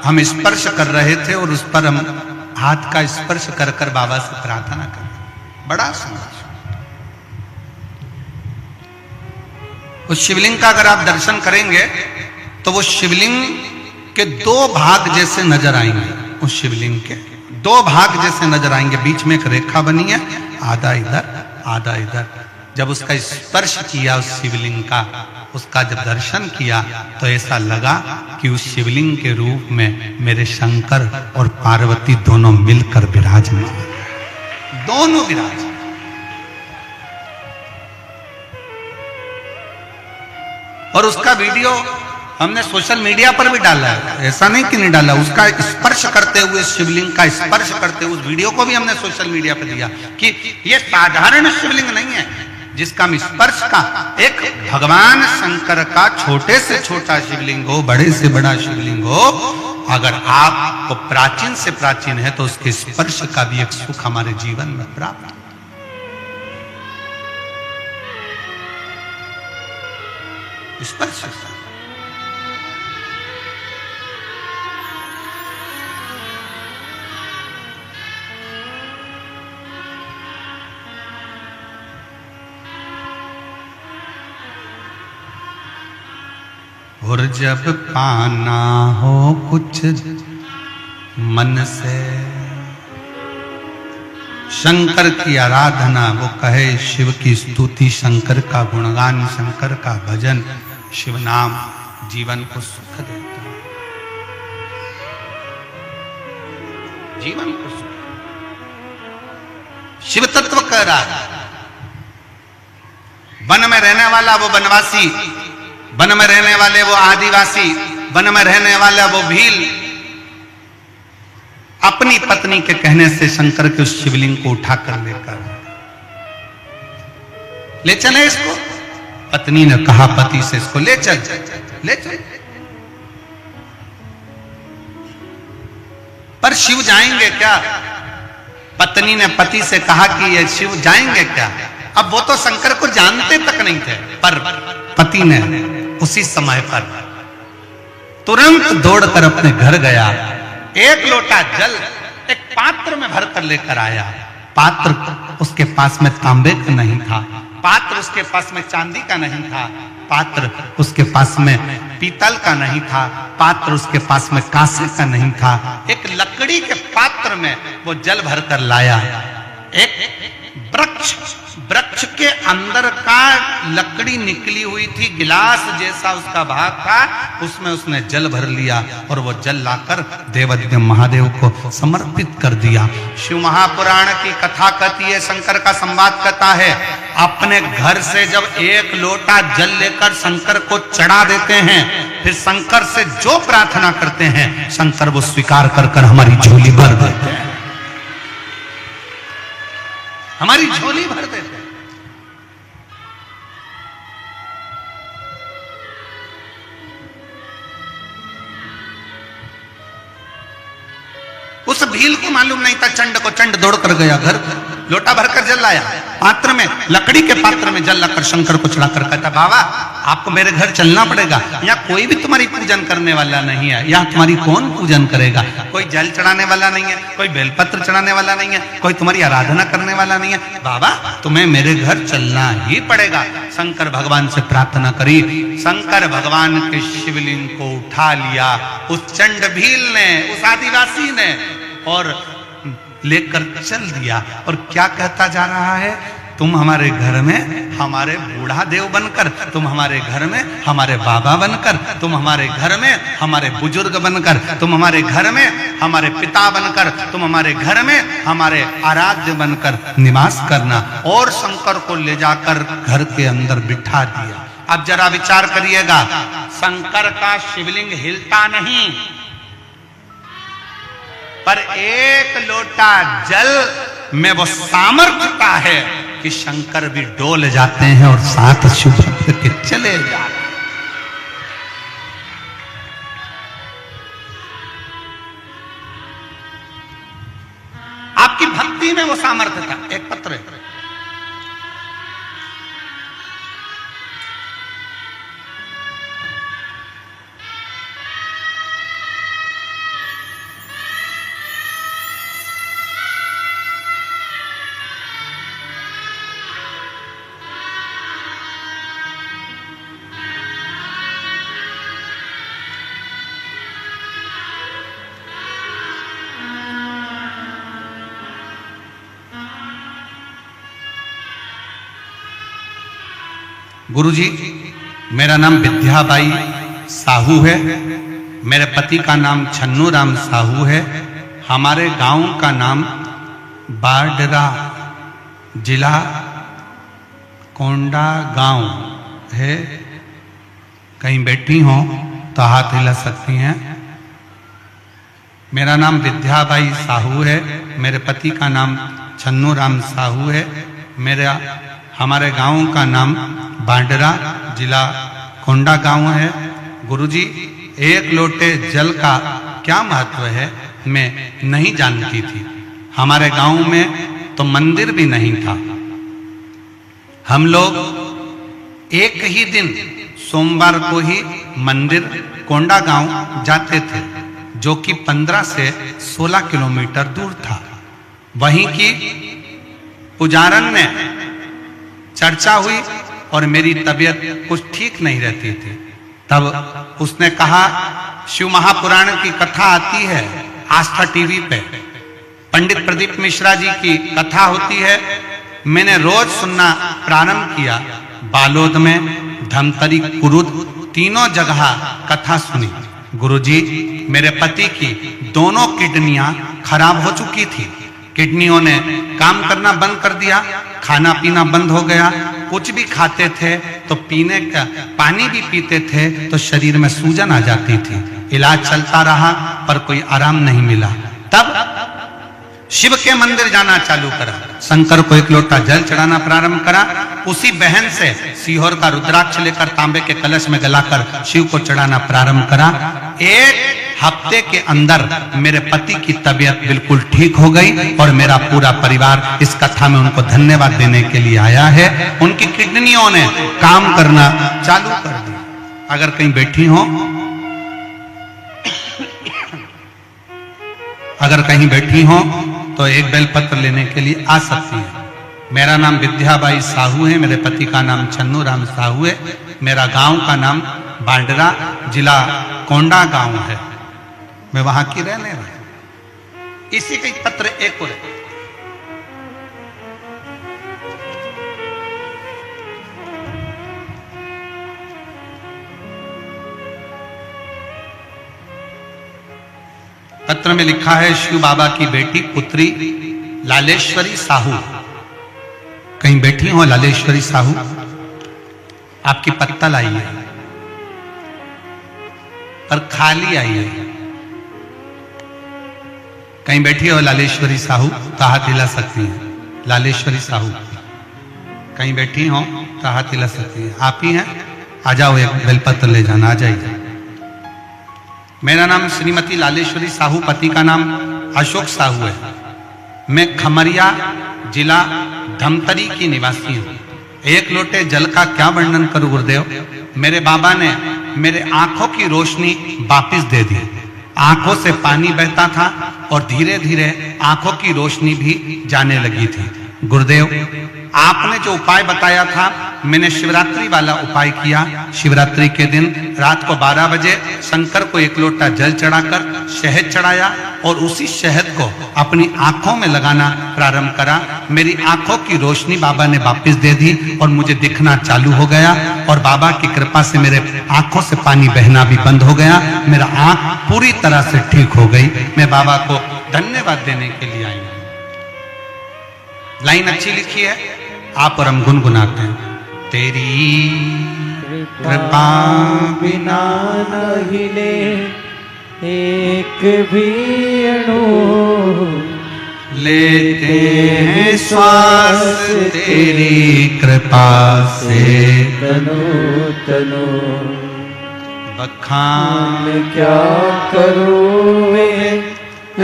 हम स्पर्श कर रहे थे और उस पर हम हाथ का स्पर्श कर कर बाबा से प्रार्थना कर रहे। बड़ा सुंदर। उस शिवलिंग का अगर आप दर्शन करेंगे तो वो शिवलिंग के 2 भाग जैसे नजर आएंगे। उस शिवलिंग के 2 भाग जैसे नजर आएंगे, बीच में एक रेखा बनी है, आधा इधर आधा इधर। जब उसका स्पर्श किया उस शिवलिंग का, उसका जब दर्शन किया तो ऐसा लगा कि उस शिवलिंग के रूप में मेरे शंकर और पार्वती दोनों मिलकर विराजमान, दोनों विराजमान। और उसका वीडियो हमने सोशल मीडिया पर भी डाला है, ऐसा नहीं कि नहीं डाला। उसका स्पर्श करते हुए, शिवलिंग का स्पर्श करते हुए उस वीडियो को भी हमने सोशल मीडिया पर दिया कि ये साधारण शिवलिंग नहीं है, जिसका हम स्पर्श का, एक भगवान शंकर का छोटे से छोटा शिवलिंग हो, बड़े से बड़ा शिवलिंग हो, अगर आपको प्राचीन से प्राचीन है तो उसके स्पर्श का भी एक सुख हमारे जीवन में प्राप्त। स्पर्श और जब पाना हो कुछ मन से, शंकर की आराधना, वो कहे शिव की स्तुति, शंकर का गुणगान, शंकर का भजन, शिव नाम जीवन को सुख देता है, जीवन को सुख। शिव तत्व कह रहा है, वन में रहने वाला वो वनवासी, वन में रहने वाले वो आदिवासी, वन में रहने वाला वो भील, अपनी पत्नी के कहने से शंकर के उस शिवलिंग को उठाकर लेकर ले चले इसको। पत्नी ने कहा पति से, इसको ले चल, ले चल। पर शिव जाएंगे क्या? पत्नी ने पति से कहा कि ये शिव जाएंगे क्या? अब वो तो शंकर को जानते तक नहीं थे, पर पति ने उसी समय पर तुरंत दौड़कर अपने घर गया, एक लोटा जल एक पात्र में भरकर लेकर आया। पात्र उसके पास में तांबे का नहीं था, पात्र उसके पास में चांदी का नहीं था, पात्र उसके पास में पीतल का नहीं था, पात्र उसके पास में कांसे का नहीं था। एक लकड़ी के पात्र में वो जल भरकर लाया। एक वृक्ष के अंदर का लकड़ी निकली हुई थी, गिलास जैसा उसका भाग था, उसमें उसने जल भर लिया और वो जल लाकर देवदेव महादेव को समर्पित कर दिया। शिव महापुराण की कथा कहती है, शंकर का संवाद कहता है, अपने घर से जब एक लोटा जल लेकर शंकर को चढ़ा देते हैं, फिर शंकर से जो प्रार्थना करते हैं शंकर वो स्वीकार कर कर हमारी झोली भर देते हैं, हमारी झोली भर देते हैं। उस भील को मालूम नहीं था, चंड को चंड दौड़ कर गया घर, लोटा भरकर जल लाया, पात्र में, लकड़ी के पात्र में जल लाकर शंकर को चढ़ाकर कहता, बाबा आपको मेरे घर चलना पड़ेगा, यहाँ कोई भी तुम्हारी पूजन करने वाला नहीं है, यहाँ तुम्हारी कौन पूजन करेगा, कोई जल चढ़ाने वाला नहीं है, कोई बेलपत्र चढ़ाने वाला नहीं है, कोई तुम्हारी आराधना करने वाला नहीं है, बाबा तुम्हें मेरे घर चलना ही पड़ेगा। शंकर भगवान से प्रार्थना करी, शंकर भगवान के शिवलिंग को उठा लिया उस चंड भील ने, उस आदिवासी ने, और लेकर चल दिया। और क्या कहता जा रहा है, तुम हमारे घर में हमारे बूढ़ा देव बनकर, तुम हमारे घर में हमारे बाबा बनकर, तुम हमारे घर में हमारे बुजुर्ग बनकर, तुम हमारे घर में हमारे पिता बनकर, तुम हमारे घर में हमारे आराध्य बनकर निवास करना। और शंकर को ले जाकर घर के अंदर बिठा दिया। अब जरा विचार करिएगा, शंकर का शिवलिंग हिलता नहीं, पर एक लोटा जल में वो सामर्थ्यता है कि शंकर भी डोल जाते हैं और साथ शिव भक्त के चले जाते हैं। आपकी भक्ति में वो सामर्थ्य था। एक पत्र है, गुरुजी मेरा नाम विद्याबाई साहू है, मेरे पति का नाम छन्नू राम साहू है, हमारे गांव का नाम बाडरा, जिला कोंडा गांव है। कहीं बैठी हो तो हाथ हिला सकती हैं। मेरा नाम विद्याबाई साहू है, मेरे पति का नाम छन्नू राम साहू है, हमारे गांव का नाम बाडरा, जिला कोंडा गांव है। गुरुजी एक लोटे जल का क्या महत्व है मैं नहीं जानती थी। हमारे गांव में तो मंदिर भी नहीं था। हम लोग एक ही दिन सोमवार को ही मंदिर कोंडा गांव जाते थे, जो कि 15 से 16 किलोमीटर दूर था। वहीं की पुजारन ने चर्चा हुई और मेरी तबीयत कुछ ठीक नहीं रहती थी। तब उसने कहा, शिव महापुराण की कथा आती है आस्था टीवी पे, पंडित प्रदीप मिश्रा जी की कथा होती है। मैंने रोज सुनना प्रारंभ किया। बालोद में, धमतरी, कुरुद तीनों जगह कथा सुनी। गुरुजी मेरे पति की दोनों किडनियां खराब हो चुकी थी। किडनियों ने काम करना बंद कर दिया, खाना पीना बंद हो गया। कुछ भी खाते थे तो पीने का पानी भी पीते थे तो शरीर में सूजन आ जाती थी। इलाज चलता रहा पर कोई आराम नहीं मिला। तब शिव के मंदिर जाना चालू करा, शंकर को एक लोटा जल चढ़ाना प्रारंभ करा। उसी बहन से सीहोर का रुद्राक्ष लेकर तांबे के कलश में गलाकर शिव को चढ़ाना प्रारंभ करा। एक हफ्ते के अंदर मेरे पति की तबीयत बिल्कुल ठीक हो गई और मेरा पूरा परिवार इस कथा में उनको धन्यवाद देने के लिए आया है। उनकी किडनियों ने काम करना चालू कर दिया। अगर कहीं बैठी हो अगर कहीं बैठी हो तो एक बेलपत्र लेने के लिए आ सकती है। मेरा नाम विद्याबाई साहू है, मेरे पति का नाम चन्नू राम साहू है, मेरा गांव का नाम बांडरा, जिला कोंडा गांव है, मैं वहां की रहने वाली। इसी के पत्र एक और है। पत्र में लिखा है, शिव बाबा की बेटी पुत्री लालेश्वरी साहू। कहीं बैठी हो लालेश्वरी साहू, आपकी पत्तल आई है पर खाली आई है। कहीं बैठी हो लालेश्वरी साहू तो हाथ हिला सकती है। लालेश्वरी साहू कहीं बैठी हो तो हाथ हिला सकती है। आप ही हैं, आ जाओ, एक बेलपत्र ले जाना, आ जाइए। मेरा नाम श्रीमती लालेश्वरी साहू, पति का नाम अशोक साहू है। मैं खमरिया, जिला धमतरी की निवासी हूँ। एक लोटे जल का क्या वर्णन करूं गुरुदेव। मेरे बाबा ने मेरे आंखों की रोशनी वापस दे दी। आंखों से पानी बहता था और धीरे धीरे आंखों की रोशनी भी जाने लगी थी। गुरुदेव, आपने जो उपाय बताया था, मैंने शिवरात्रि वाला उपाय किया। शिवरात्रि के दिन रात को 12 बजे शंकर को एक लोटा जल चढ़ाकर शहद चढ़ाया और उसी शहद को अपनी आंखों में लगाना प्रारंभ करा। मेरी आंखों की रोशनी बाबा ने वापस दे दी और मुझे दिखना चालू हो गया और बाबा की कृपा से मेरे आंखों से पानी बहना भी बंद हो गया। मेरा आंख पूरी तरह से ठीक हो गई। मैं बाबा को धन्यवाद देने के लिए आई हूं। लाइन अच्छी लिखी है, आप और हम गुनगुनाते हैं। तेरी कृपा बिना न हिले एक भी अणु, लेते हैं श्वास तेरी कृपा से, तनु तनु बखान क्या करूं मैं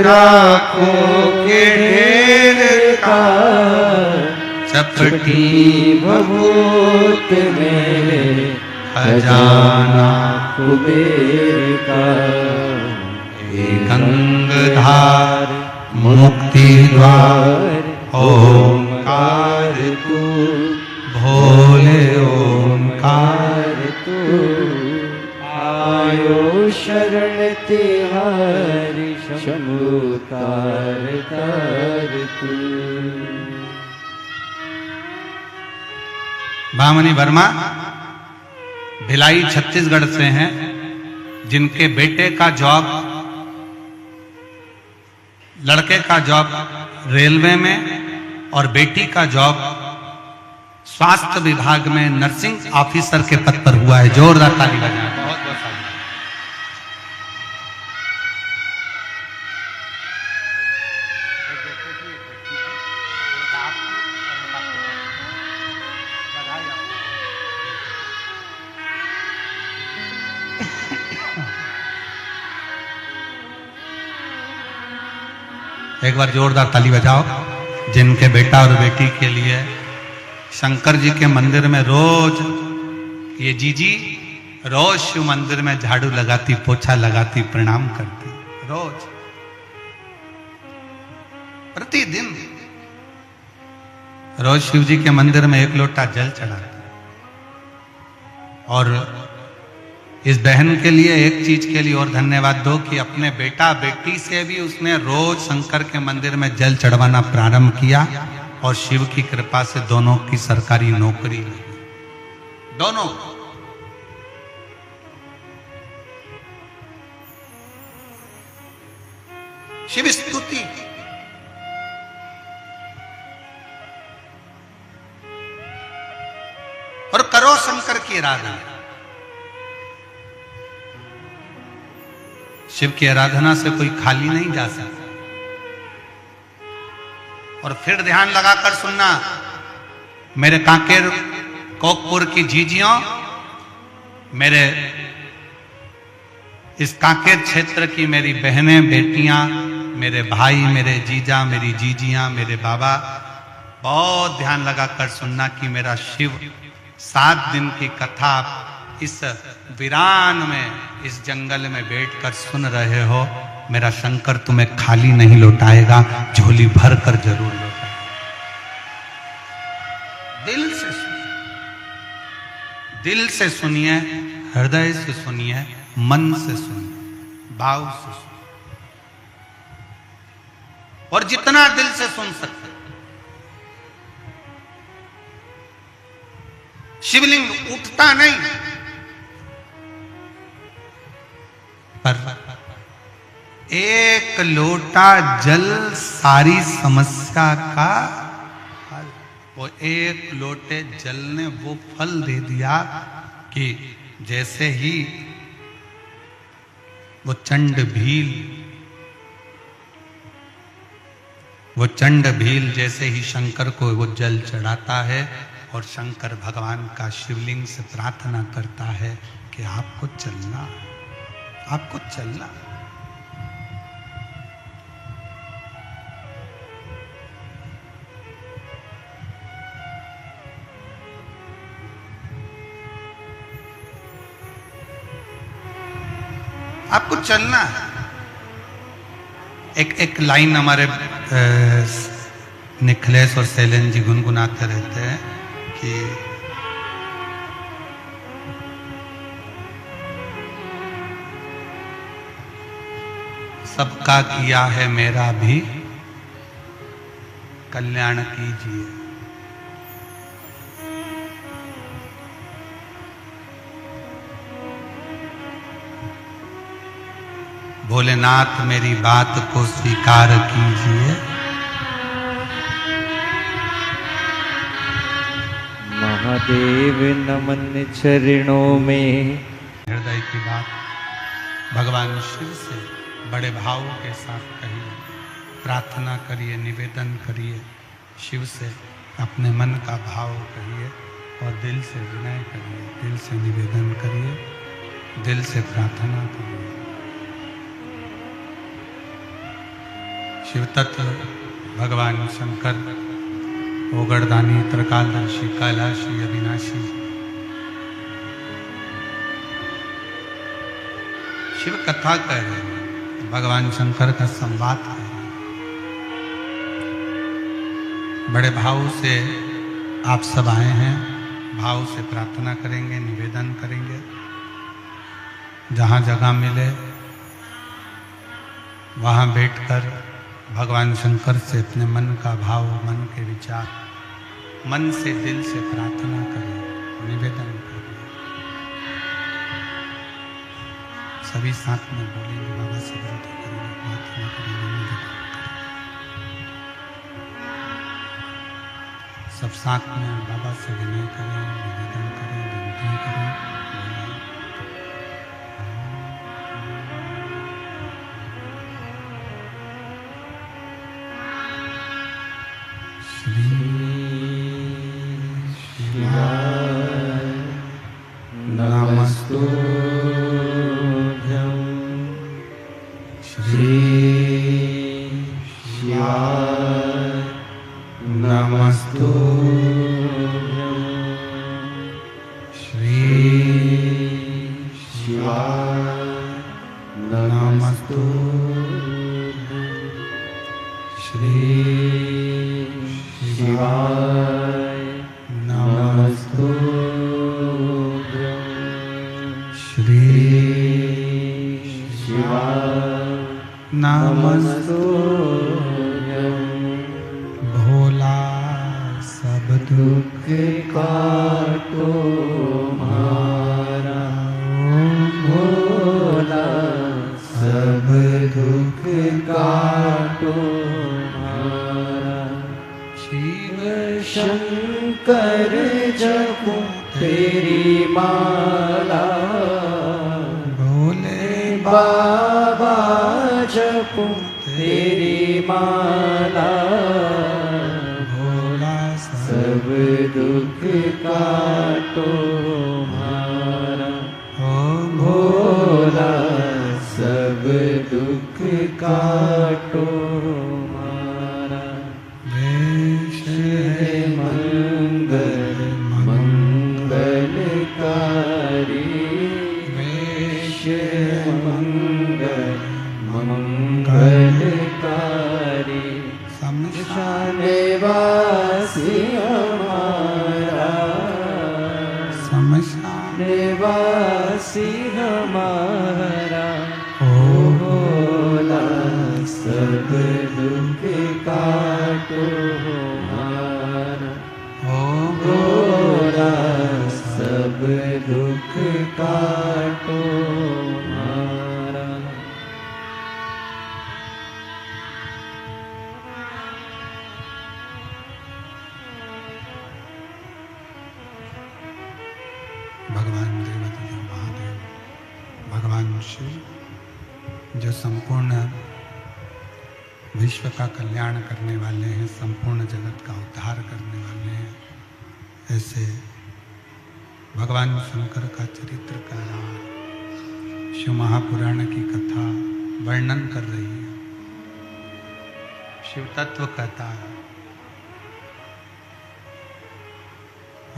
राखों के ढेर का, चपटी भभूत में खजाना कुबेर का, गंगधार मुक्ति द्वार ओंकार तू, भोले ओंकार तू आयो शरण तिहारी, शंभु तार तार तू। भामनी वर्मा भिलाई छत्तीसगढ़ से हैं, जिनके बेटे का जॉब, लड़के का जॉब रेलवे में और बेटी का जॉब स्वास्थ्य विभाग में नर्सिंग ऑफिसर के पद पर हुआ है। जोरदार ताली बजाएं। बहुत बहुत साधुवाद। एक बार जोरदार ताली बजाओ, जिनके बेटा और बेटी के लिए शंकर जी के मंदिर में रोज ये जीजी रोज शिव मंदिर में झाड़ू लगाती, पोछा लगाती, प्रणाम करती, रोज प्रतिदिन रोज शिव जी के मंदिर में एक लोटा जल चढ़ाती। और इस बहन के लिए एक चीज के लिए और धन्यवाद दो कि अपने बेटा बेटी से भी उसने रोज शंकर के मंदिर में जल चढ़वाना प्रारंभ किया और शिव की कृपा से दोनों की सरकारी नौकरी लगी। दोनों शिव स्तुति। और करो शंकर की आराधना। शिव की आराधना से कोई खाली नहीं जा सकता। और फिर ध्यान लगाकर सुनना, मेरे कांकेर कोकपुर की जीजियों, मेरे इस कांकेर क्षेत्र की मेरी बहनें बेटियां, मेरे भाई, मेरे जीजा, मेरी जीजियां, मेरे बाबा, बहुत ध्यान लगाकर सुनना कि मेरा शिव 7 दिन की कथा इस वीरान में, इस जंगल में बैठकर सुन रहे हो। मेरा शंकर तुम्हें खाली नहीं लौटाएगा, झोली भर कर जरूर लौटाएगा। दिल से सुनिए, दिल से सुनिए, हृदय से सुनिए, मन से सुनिए, भाव से सुनिए, और जितना दिल से सुन सकते। शिवलिंग उठता नहीं, पर एक लोटा जल सारी समस्या का हल। वो एक लोटे जल ने वो फल दे दिया कि जैसे ही वो चंड भील जैसे ही शंकर को वो जल चढ़ाता है और शंकर भगवान का शिवलिंग से प्रार्थना करता है कि आपको चलना, आपको चलना। आपको चलना है। एक लाइन हमारे निखिलेश और शैलेंद्र जी गुनगुनाते रहते हैं कि सबका किया है मेरा भी कल्याण कीजिए। भोलेनाथ मेरी बात को स्वीकार कीजिए। महादेव नमन चरणों में। हृदय की बात भगवान शिव से बड़े भाव के साथ कहिए, प्रार्थना करिए, निवेदन करिए, शिव से अपने मन का भाव कहिए और दिल से विनय करिए, दिल से निवेदन करिए, दिल से प्रार्थना करिए। शिव तत्व भगवान शंकर ओगड़दानी, त्रिकालदर्शी, कैलाशी, अविनाशी, शिव कथा कह रहे हैं, भगवान शंकर का संवाद कह रहे हैं। बड़े भाव से आप सब आए हैं, भाव से प्रार्थना करेंगे, निवेदन करेंगे। जहाँ जगह मिले वहाँ बैठकर भगवान शंकर से अपने मन का भाव, मन के विचार, मन से दिल से प्रार्थना करें, निवेदन करें। सभी साथ में बोलेंगे, बाबा से विनती करेंगे, प्रार्थना करेंगे, निवेदन करेंगे। सब साथ में बाबा से विनय करें, निवेदन करें, विनती करें। भोला सब दुख काटो मारा, भोला सब दुख काटो मारा। शिव शंकर जपो तेरी माला, भोले बाबा जपो तेरी माला। भोला सब दुख काटो मारा, ओ भोला सब दुख काटो मारा। वेश मंगल मंगलकारी, वेश मंगल मंगल दासी हमारा भोला सब दुख काटो हमारा भोला सब दुख काटो हमारा। भगवान देवदेव महादेव भगवान शिव जो संपूर्ण विश्व का कल्याण करने वाले हैं, संपूर्ण जगत का उद्धार करने वाले हैं, ऐसे भगवान शंकर का चरित्र का शिव महापुराण की कथा वर्णन कर रही है। शिव तत्व कहता है,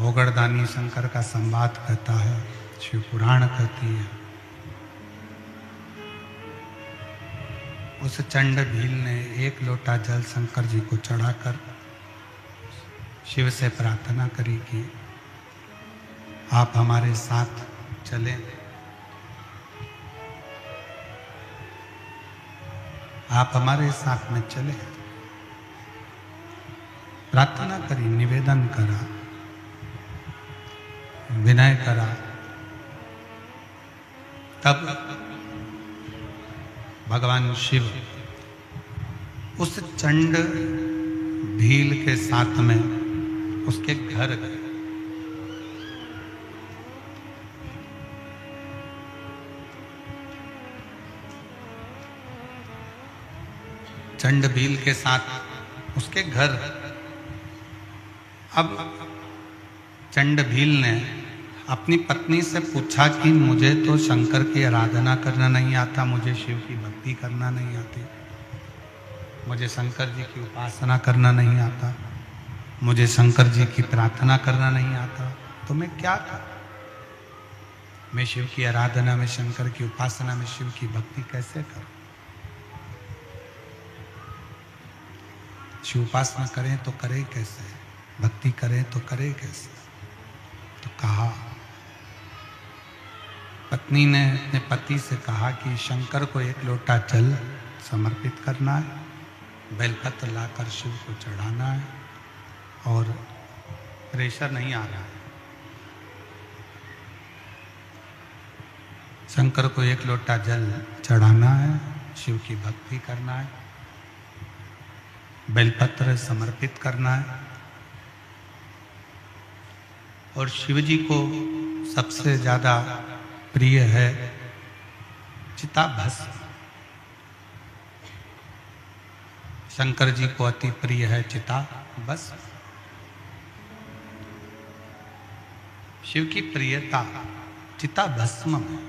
ओगरदानी शंकर का संवाद कहता है, शिव पुराण कहती है। उस चंड भील ने एक लोटा जल शंकर जी को चढ़ाकर शिव से प्रार्थना करी कि आप हमारे साथ चलें, आप हमारे साथ में चले। प्रार्थना करी, निवेदन करा, विनय करा। तब भगवान शिव उस चंड भील के साथ में उसके घर गए। चंड भील के साथ उसके घर। अब चंड भील ने अपनी पत्नी से पूछा कि मुझे तो शंकर की आराधना करना नहीं आता, मुझे शिव की भक्ति करना नहीं आती, मुझे शंकर जी की उपासना करना नहीं आता, मुझे शंकर जी की प्रार्थना करना नहीं आता, तो मैं क्या करूं? मैं शिव की आराधना में, शंकर की उपासना में, शिव की भक्ति कैसे करूं? शिव उपासना करें तो करें कैसे, भक्ति करें तो करें कैसे? तो कहा, पत्नी ने अपने पति से कहा कि शंकर को एक लोटा जल समर्पित करना है, बेलपत्र लाकर शिव को चढ़ाना है, और प्रेशर नहीं आ रहा है। शंकर को एक लोटा जल चढ़ाना है, शिव की भक्ति करना है, बेलपत्र समर्पित करना है, और शिव जी को सबसे ज्यादा प्रिय है चिता भस्म। शंकर जी को अति प्रिय है चिता भस्म। शिव की प्रियता चिता भस्म में।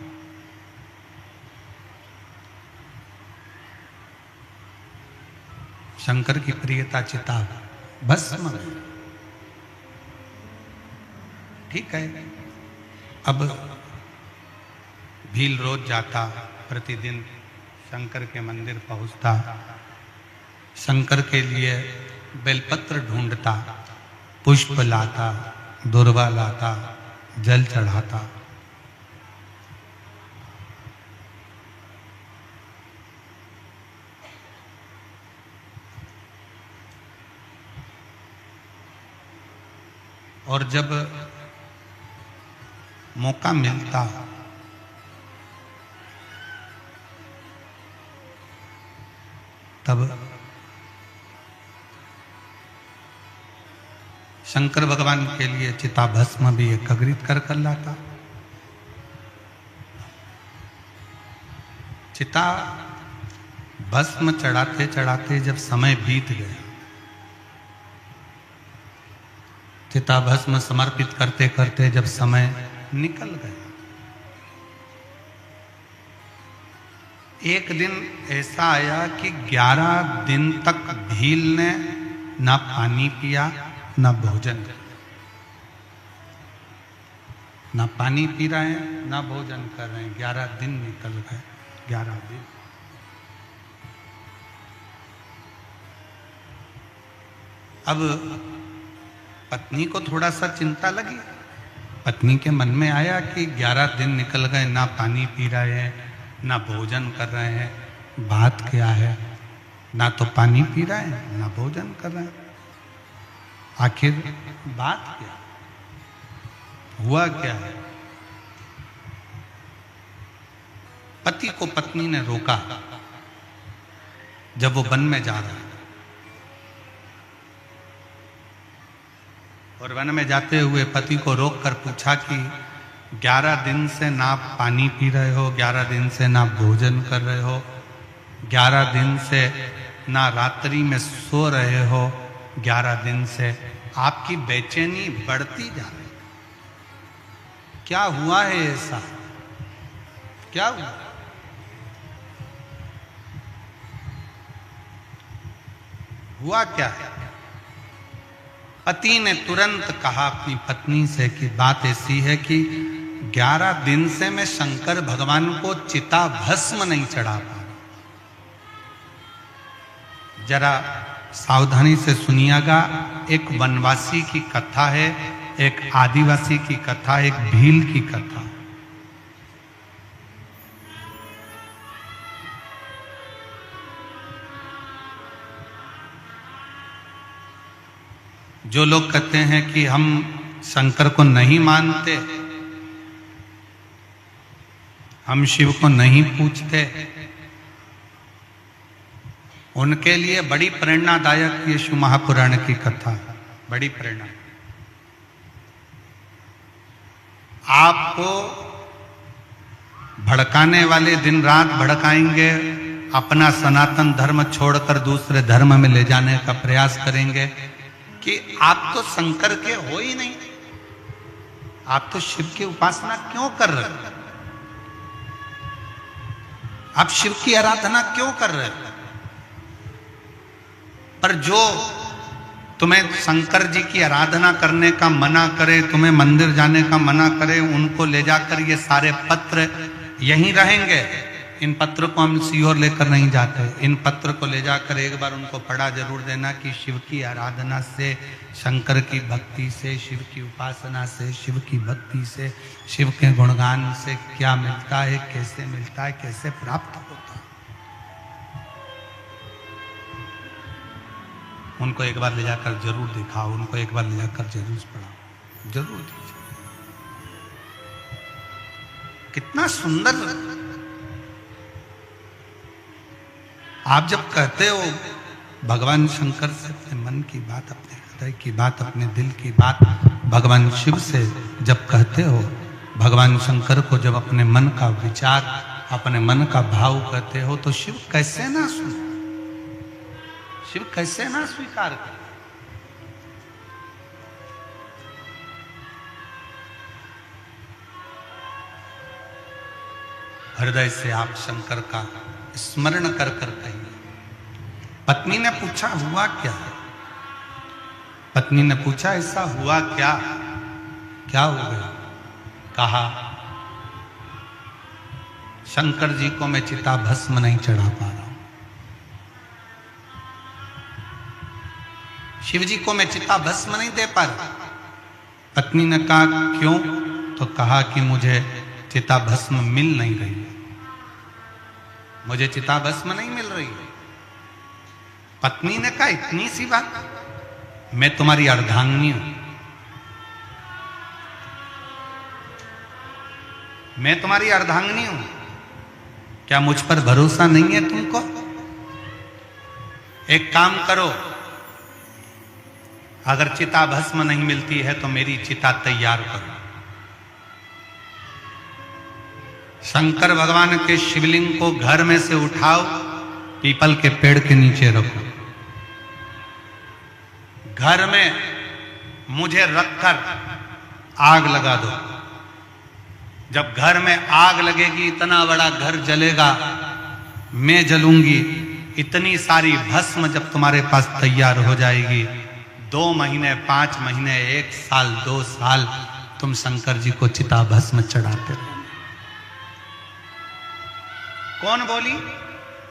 शंकर की प्रियता चिता भस्म में। ठीक है। अब भील रोज जाता, प्रतिदिन शंकर के मंदिर पहुंचता, शंकर के लिए बेलपत्र ढूंढता, पुष्प लाता, दुर्वा लाता, जल चढ़ाता। और जब मौका मिलता तब शंकर भगवान के लिए चिता भस्म भी एकत्रित कर लाता। चिता भस्म चढ़ाते चढ़ाते जब समय बीत गया, चिता भस्म समर्पित करते करते जब समय निकल गया, एक दिन ऐसा आया कि 11 दिन तक भील ने ना पानी पिया ना भोजन। ना पानी पी रहे हैं ना भोजन कर रहे हैं। 11 दिन निकल गए। 11 दिन। अब पत्नी को थोड़ा सा चिंता लगी पत्नी के मन में आया कि 11 दिन निकल गए, ना पानी पी रहे हैं, ना भोजन कर रहे हैं, बात क्या है? ना तो पानी पी रहे हैं, ना भोजन कर रहे हैं, आखिर बात क्या, हुआ क्या है? पति को पत्नी ने रोका जब वो वन में जा रहा है, और वन में जाते हुए पति को रोक कर पूछा कि 11 दिन से ना पानी पी रहे हो, 11 दिन से ना भोजन कर रहे हो, 11 दिन से ना रात्रि में सो रहे हो, 11 दिन से आपकी बेचैनी बढ़ती जा रही है, क्या हुआ है ऐसा? क्या हुआ? हुआ क्या है? पति ने तुरंत कहा अपनी पत्नी से कि बात ऐसी है कि 11 दिन से मैं शंकर भगवान को चिता भस्म नहीं चढ़ा पा। जरा सावधानी से सुनिएगा, एक वनवासी की कथा है, एक आदिवासी की कथा, एक भील की कथा। जो लोग कहते हैं कि हम शंकर को नहीं मानते, हम शिव को नहीं पूजते, उनके लिए बड़ी प्रेरणादायक ये शिव महापुराण की कथा, बड़ी प्रेरणा। आपको भड़काने वाले दिन रात भड़काएंगे, अपना सनातन धर्म छोड़कर दूसरे धर्म में ले जाने का प्रयास करेंगे कि आप तो शंकर के हो ही नहीं, आप तो शिव की उपासना क्यों कर रहे हो, आप शिव की आराधना क्यों कर रहे हो? पर जो तुम्हें शंकर जी की आराधना करने का मना करे, तुम्हें मंदिर जाने का मना करे, उनको ले जाकर ये सारे पत्र यहीं रहेंगे। इन पत्र को हम सीहोर लेकर नहीं जाते, इन पत्र को ले जाकर एक बार उनको पढ़ा जरूर देना कि शिव की आराधना से, शंकर की भक्ति से, शिव की उपासना से, शिव की भक्ति से, शिव के गुणगान से क्या मिलता है, कैसे मिलता है, कैसे प्राप्त होता है। उनको एक बार ले जाकर जरूर दिखाओ, उनको एक बार ले जाकर जरूर पढ़ाओ, जरूर दीजिए। कितना सुंदर। आप जब कहते हो भगवान शंकर से अपने मन की बात, अपने हृदय की बात, अपने दिल की बात भगवान शिव से जब कहते हो, भगवान शंकर को जब अपने मन का विचार, अपने मन का भाव कहते हो, तो शिव कैसे ना सुने, शिव कैसे ना स्वीकार करे। हृदय से आप शंकर का स्मरण कर कर कहिए। पत्नी ने पूछा हुआ क्या है? पत्नी ने पूछा ऐसा हुआ क्या, क्या हो गया? कहा शंकर जी को मैं चिता भस्म नहीं चढ़ा पा रहा हूं, शिव जी को मैं चिता भस्म नहीं दे पा रहा। पत्नी ने कहा क्यों? तो कहा कि मुझे चिता भस्म मिल नहीं रही है, मुझे चिता भस्म नहीं मिल रही है। पत्नी ने कहा इतनी सी बात, मैं तुम्हारी अर्धांगिनी हूं, मैं तुम्हारी अर्धांगिनी हूं, क्या मुझ पर भरोसा नहीं है तुमको? एक काम करो, अगर चिता भस्म नहीं मिलती है तो मेरी चिता तैयार करो। शंकर भगवान के शिवलिंग को घर में से उठाओ, पीपल के पेड़ के नीचे रखो, घर में मुझे रखकर आग लगा दो। जब घर में आग लगेगी, इतना बड़ा घर जलेगा, मैं जलूंगी, इतनी सारी भस्म जब तुम्हारे पास तैयार हो जाएगी, 2 महीने, 5 महीने, 1 साल, 2 साल तुम शंकर जी को चिता भस्म चढ़ाते रहो। कौन बोली?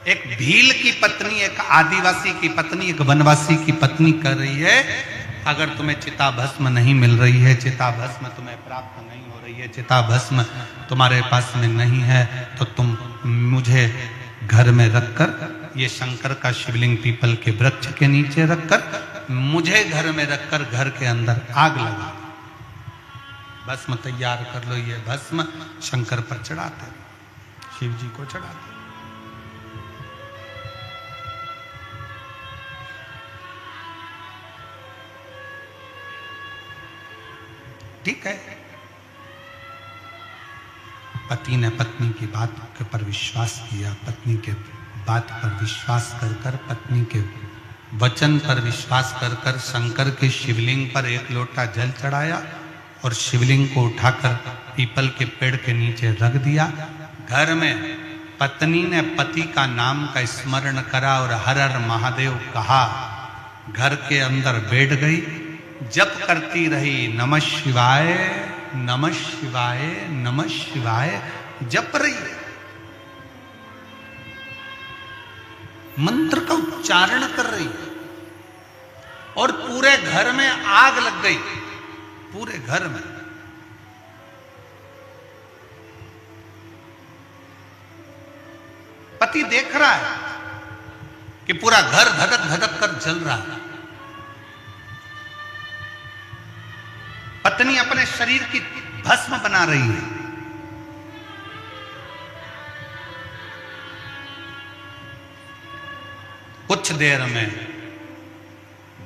एक भील की पत्नी, एक आदिवासी की पत्नी, एक वनवासी की पत्नी कर रही है, अगर तुम्हें चिता भस्म नहीं मिल रही है, चिता भस्म तुम्हें प्राप्त नहीं हो रही है, चिता भस्म तुम्हारे पास में नहीं है, तो तुम मुझे घर में रखकर, ये शंकर का शिवलिंग पीपल के वृक्ष के नीचे रखकर, मुझे घर में रखकर घर के अंदर आग लगा, भस्म तैयार कर लो। ये भस्म शंकर पर चढ़ाते, शिव जी को चढ़ाते। ठीक है, पति ने पत्नी की बात के पर विश्वास किया, पत्नी के बात पर विश्वास कर कर, पत्नी के वचन पर विश्वास कर कर शंकर के शिवलिंग पर एक लोटा जल चढ़ाया और शिवलिंग को उठाकर पीपल के पेड़ के नीचे रख दिया। घर में पत्नी ने पति का नाम का स्मरण करा और हर हर महादेव कहा, घर के अंदर बैठ गई, जप करती रही, नमः शिवाय नमः शिवाय नमः शिवाय जप रही, मंत्र का उच्चारण कर रही, और पूरे घर में आग लग गई, पूरे घर में। पति देख रहा है कि पूरा घर धधक धधक कर जल रहा है। पत्नी अपने शरीर की भस्म बना रही है। कुछ देर में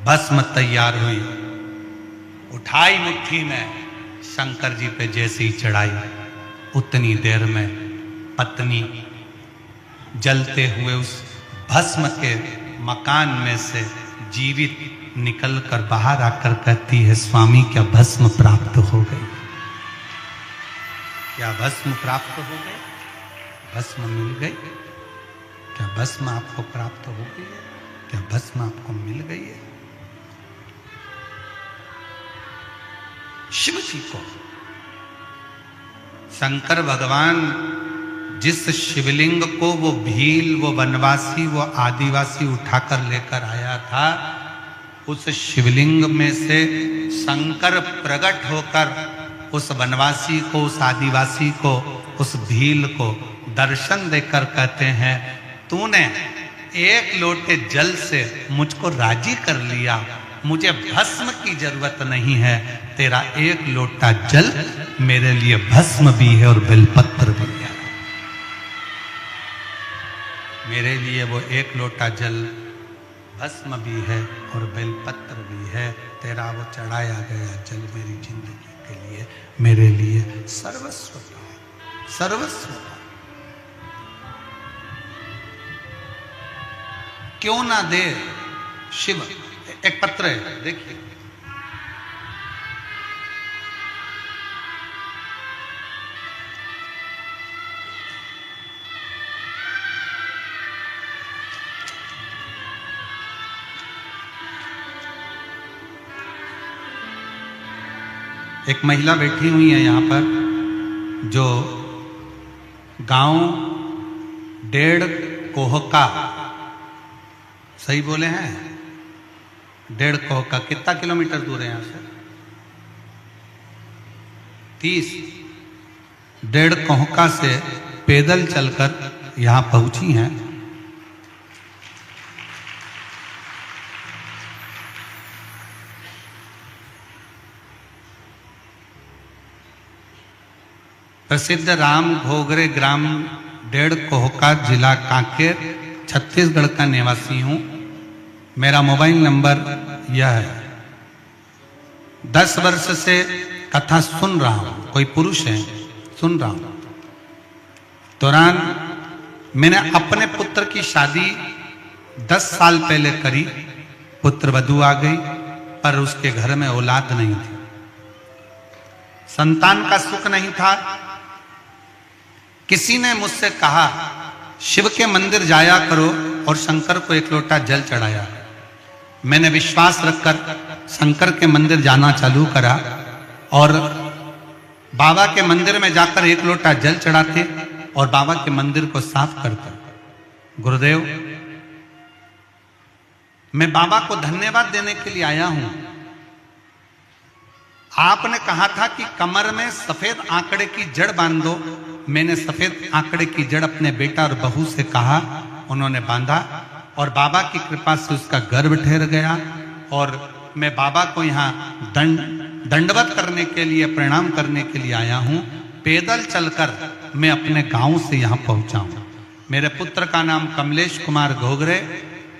भस्म तैयार हुई, उठाई मुट्ठी में, शंकर जी पे जैसे ही चढ़ाई, उतनी देर में पत्नी जलते हुए उस भस्म के मकान में से जीवित निकल कर बाहर आकर कहती है, स्वामी क्या भस्म प्राप्त हो गई? क्या भस्म प्राप्त हो गई? भस्म मिल गई? क्या भस्म आपको प्राप्त हो गई है? क्या भस्म आपको मिल गई है? शिव जी को शंकर भगवान जिस शिवलिंग को वो भील, वो वनवासी, वो आदिवासी उठाकर लेकर आया था, उस शिवलिंग में से शंकर प्रकट होकर उस वनवासी को, उस आदिवासी को, उस भील को दर्शन देकर कहते हैं, तूने एक लोटे जल से मुझको राजी कर लिया, मुझे भस्म की जरूरत नहीं है, तेरा एक लोटा जल मेरे लिए भस्म भी है और बेलपत्र भी है। मेरे लिए वो एक लोटा जल भस्म भी है और बेलपत्र भी है। तेरा वो चढ़ाया गया जल मेरी जिंदगी के लिए, मेरे लिए सर्वस्व है, सर्वस्व। क्यों ना दे शिव? एक पत्र है, देखिए, एक महिला बैठी हुई है यहाँ पर, जो गांव 1.5 कोहका, सही बोले हैं? 1.5 कोहका कितना किलोमीटर दूर है यहाँ से? 30। 1.5 कोहका से पैदल चलकर यहाँ पहुंची हैं। प्रसिद्ध राम घोगरे ग्राम 1.5 कोहका, जिला कांकेर, छत्तीसगढ़ का निवासी हूं। मेरा मोबाइल नंबर यह है। 10 वर्ष से कथा सुन रहा हूं, कोई पुरुष है, सुन रहा हूं। दौरान मैंने अपने पुत्र की शादी 10 साल पहले करी, पुत्र वधू आ गई, पर उसके घर में औलाद नहीं थी, संतान का सुख नहीं था। किसी ने मुझसे कहा, शिव के मंदिर जाया करो और शंकर को एक लोटा जल चढ़ाया। मैंने विश्वास रखकर शंकर के मंदिर जाना चालू करा और बाबा के मंदिर में जाकर एक लोटा जल चढ़ाते और बाबा के मंदिर को साफ करते। गुरुदेव, मैं बाबा को धन्यवाद देने के लिए आया हूं आपने कहा था कि कमर में सफेद आंकड़े की जड़ बांध दो। मैंने सफेद आंकड़े की जड़ अपने बेटा और बहू से कहा, उन्होंने बांधा और बाबा की कृपा से उसका गर्भ ठहर गया। और मैं बाबा को यहाँ दंडवत करने के लिए, प्रणाम करने के लिए आया हूँ। पैदल चलकर मैं अपने गांव से यहाँ पहुंचा हूँ। मेरे पुत्र का नाम कमलेश कुमार घोगरे,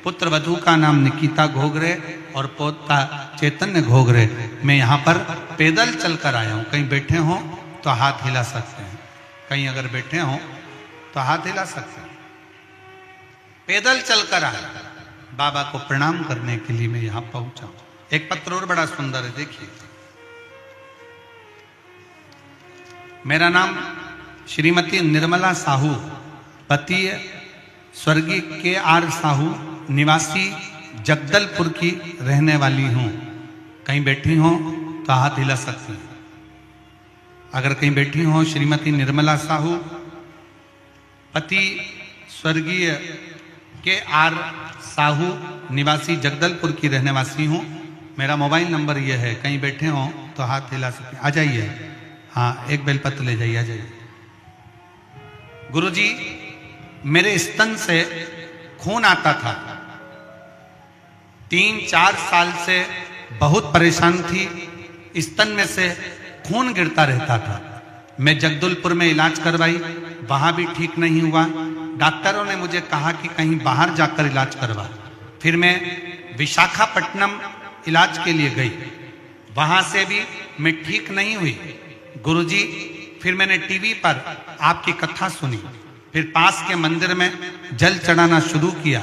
पुत्र वधू का नाम निकिता घोगरे और पोता चैतन्य घोगरे। मैं यहाँ पर पैदल चलकर आया हूँ। कहीं बैठे हो तो हाथ हिला सकते हैं, कहीं अगर बैठे हो तो हाथ हिला सकते हैं। पैदल चलकर आया, बाबा को प्रणाम करने के लिए मैं यहाँ पहुंचा हूँ। एक पत्र और बड़ा सुंदर है, देखिए। मेरा नाम श्रीमती निर्मला साहू, पति स्वर्गीय के.आर. साहू, निवासी जगदलपुर की रहने वाली हूं। कहीं बैठी हो तो हाथ हिला सकती हैं। अगर कहीं बैठी हो, श्रीमती निर्मला साहू, पति स्वर्गीय के.आर. साहू, निवासी जगदलपुर की रहने वासी हूं। मेरा मोबाइल नंबर यह है। कहीं बैठे हो तो हाथ हिला सकते हैं। आ जाइए, हाँ, एक बेलपत्र ले जाइए, आ जाइए। गुरुजी, मेरे स्तन से खून आता था। 3-4 साल से बहुत परेशान थी। स्तन में से खून गिरता रहता था। मैं जगदलपुर में इलाज करवाई, वहां भी ठीक नहीं हुआ। डॉक्टरों ने मुझे कहा कि कहीं बाहर जाकर इलाज करवा। फिर मैं विशाखापट्टनम इलाज के लिए गई, वहां से भी मैं ठीक नहीं हुई। गुरुजी, फिर मैंने टीवी पर आपकी कथा सुनी, फिर पास के मंदिर में जल चढ़ाना शुरू किया।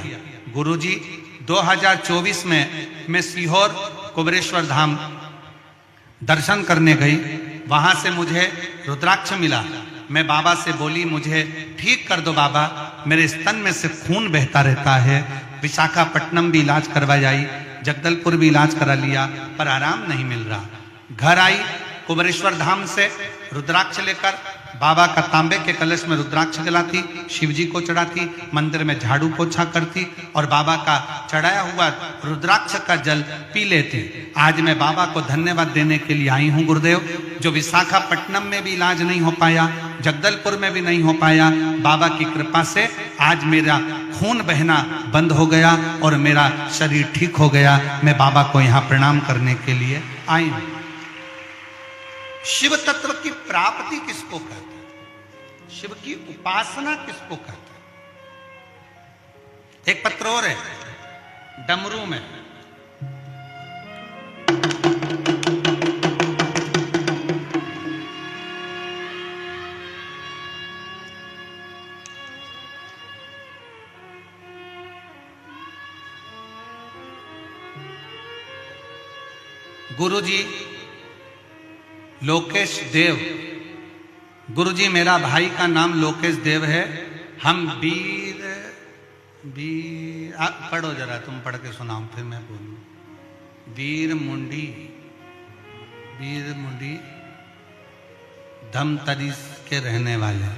गुरुजी, 2024 में मैं सीहोर कुबेरेश्वर धाम दर्शन करने गई। वहां से मुझे रुद्राक्ष मिला। मैं बाबा से बोली, मुझे ठीक कर दो बाबा, मेरे स्तन में से खून बहता रहता है। विशाखापट्टनम भी इलाज करवा जाई, जगदलपुर भी इलाज करा लिया, पर आराम नहीं मिल रहा। घर आई, कुबेरेश्वर धाम से रुद्राक्ष लेकर बाबा का तांबे के कलश में रुद्राक्ष जलाती, शिव जी को चढ़ाती, मंदिर में झाड़ू पोछा करती और बाबा का चढ़ाया हुआ रुद्राक्ष का जल पी लेती। आज मैं बाबा को धन्यवाद देने के लिए आई हूँ गुरुदेव। जो विशाखापट्टनम में भी इलाज नहीं हो पाया, जगदलपुर में भी नहीं हो पाया, बाबा की कृपा से आज मेरा खून बहना बंद हो गया और मेरा शरीर ठीक हो गया। मैं बाबा को यहाँ प्रणाम करने के लिए आई हूँ। शिव तत्व की प्राप्ति किसको कहते हैं? शिव की उपासना किसको कहते हैं? एक पत्र और है, डमरू में। गुरुजी लोकेश देव, गुरुजी मेरा भाई का नाम लोकेश देव है। हम पढ़ो जरा, तुम पढ़ के सुनाओ फिर मैं बोलूं। वीर मुंडी धमतरी के रहने वाले।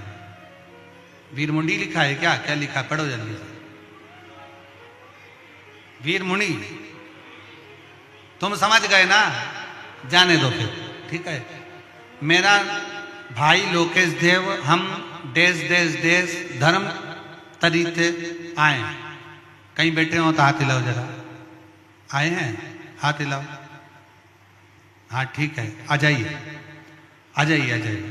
वीर मुंडी लिखा है क्या? क्या लिखा? पढ़ो जल्दी से। वीर मुंडी, तुम समझ गए ना? जाने दो फिर, ठीक है। मेरा भाई लोकेश देव, हम देश धर्म तरीके आए। कहीं बैठे हो तो हाथ हिलाओ जरा। आए हैं? हाथ हिलाओ। हाँ ठीक है, आ जाइए आ जाइए आ जाइए।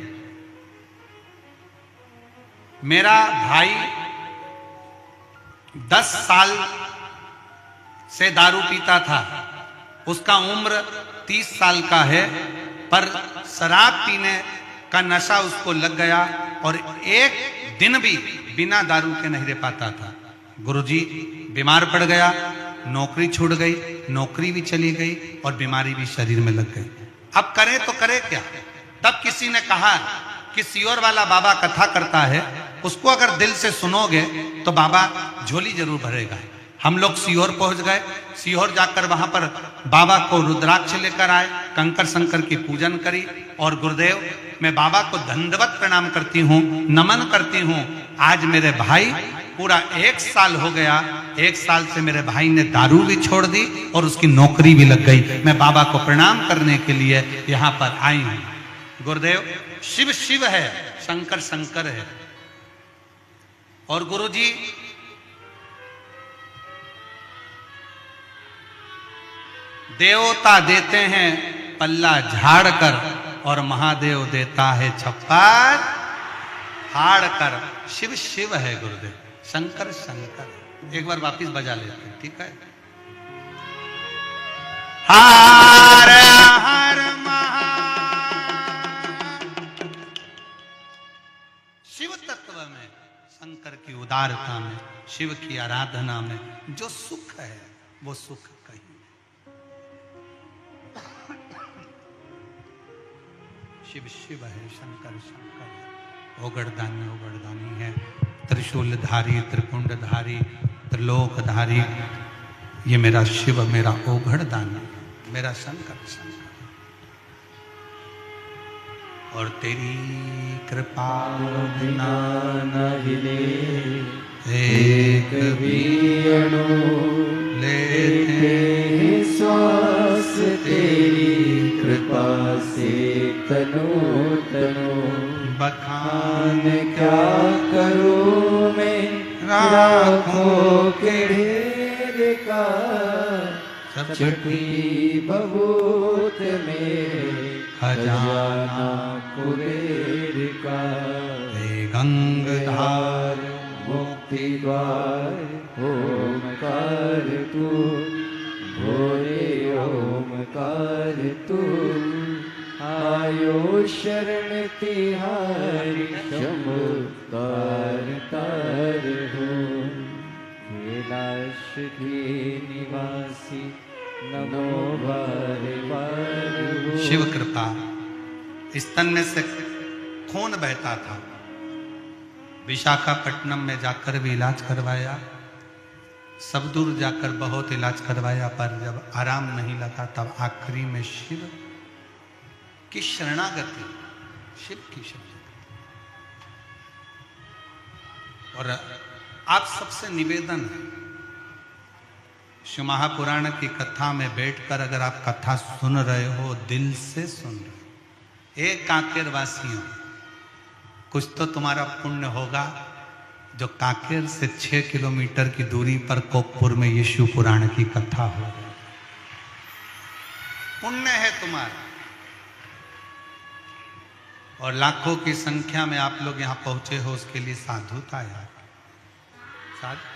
मेरा भाई 10 साल से दारू पीता था। उसका उम्र 30 साल का है, पर शराब पीने का नशा उसको लग गया और एक दिन भी बिना दारू के नहीं रह पाता था। गुरुजी बीमार पड़ गया, नौकरी छूट गई, नौकरी भी चली गई और बीमारी भी शरीर में लग गई। अब करे तो करे क्या? तब किसी ने कहा कि सीहोर वाला बाबा कथा करता है, उसको अगर दिल से सुनोगे तो बाबा झोली जरूर भरेगा। हम लोग सीहोर पहुंच गए। सीहोर जाकर वहां पर बाबा को रुद्राक्ष लेकर आए, कंकर शंकर की पूजन करी और गुरुदेव मैं बाबा को दंडवत प्रणाम करती हूँ, नमन करती हूँ। आज मेरे भाई पूरा 1 साल हो गया। 1 साल से मेरे भाई ने दारू भी छोड़ दी और उसकी नौकरी भी लग गई। मैं बाबा को प्रणाम करने के लिए यहां पर आई हूं। गुरुदेव, शिव शिव है, शंकर शंकर है। और गुरुजी देवता देते हैं पल्ला झाड़ कर और महादेव देता है छप्पर फाड़ कर। शिव शिव है गुरुदेव, शंकर शंकर। एक बार वापिस बजा लेते हैं, ठीक है। हर हर शिव तत्व में, शंकर की उदारता में, शिव की आराधना में जो सुख है वो सुख कहीं। शिव शिव है, शंकर शंकर है। ओगड़दानी ओगड़दानी है, त्रिशूलधारी, त्रिपुंडधारी, त्रिलोकधारी। ये मेरा शिव, मेरा ओगड़दानी, मेरा शंकर शंकर। और तेरी कृपा बिना न हिले एक भी अणु, लेते लेते श्वास तेरी कृपा से तनो तनो। बखान खान क्या करूं मैं राखों के ढेर का, छठी बहुत मेरे खजाना कुबेर का। हे गंगाधार मुक्ति द्वार ओमकार तू, भोले ओमकार तू। आयो शरण तिहारी चमत्कार तार हो। कैलाश के निवासी नमो बार बार हो। शिव कृपा। स्तन में से खून बहता था, विशाखापट्टनम में जाकर भी इलाज करवाया, सब दूर जाकर बहुत इलाज करवाया, पर जब आराम नहीं लगा तब आखिरी में शिव की शरणागति, शिव की शरणागति। और आप सबसे निवेदन है, शिव महापुराण की कथा में बैठकर अगर आप कथा सुन रहे हो, दिल से सुन रहे हो, एक कांकेर वासियों, कुछ तो तुम्हारा पुण्य होगा जो कांकेर से 6 किलोमीटर की दूरी पर कोकपुर में यीशु पुराण की कथा हो रही है। पुण्य है तुम्हारा। और लाखों की संख्या में आप लोग यहां पहुंचे हो, उसके लिए साधुता यार। साधु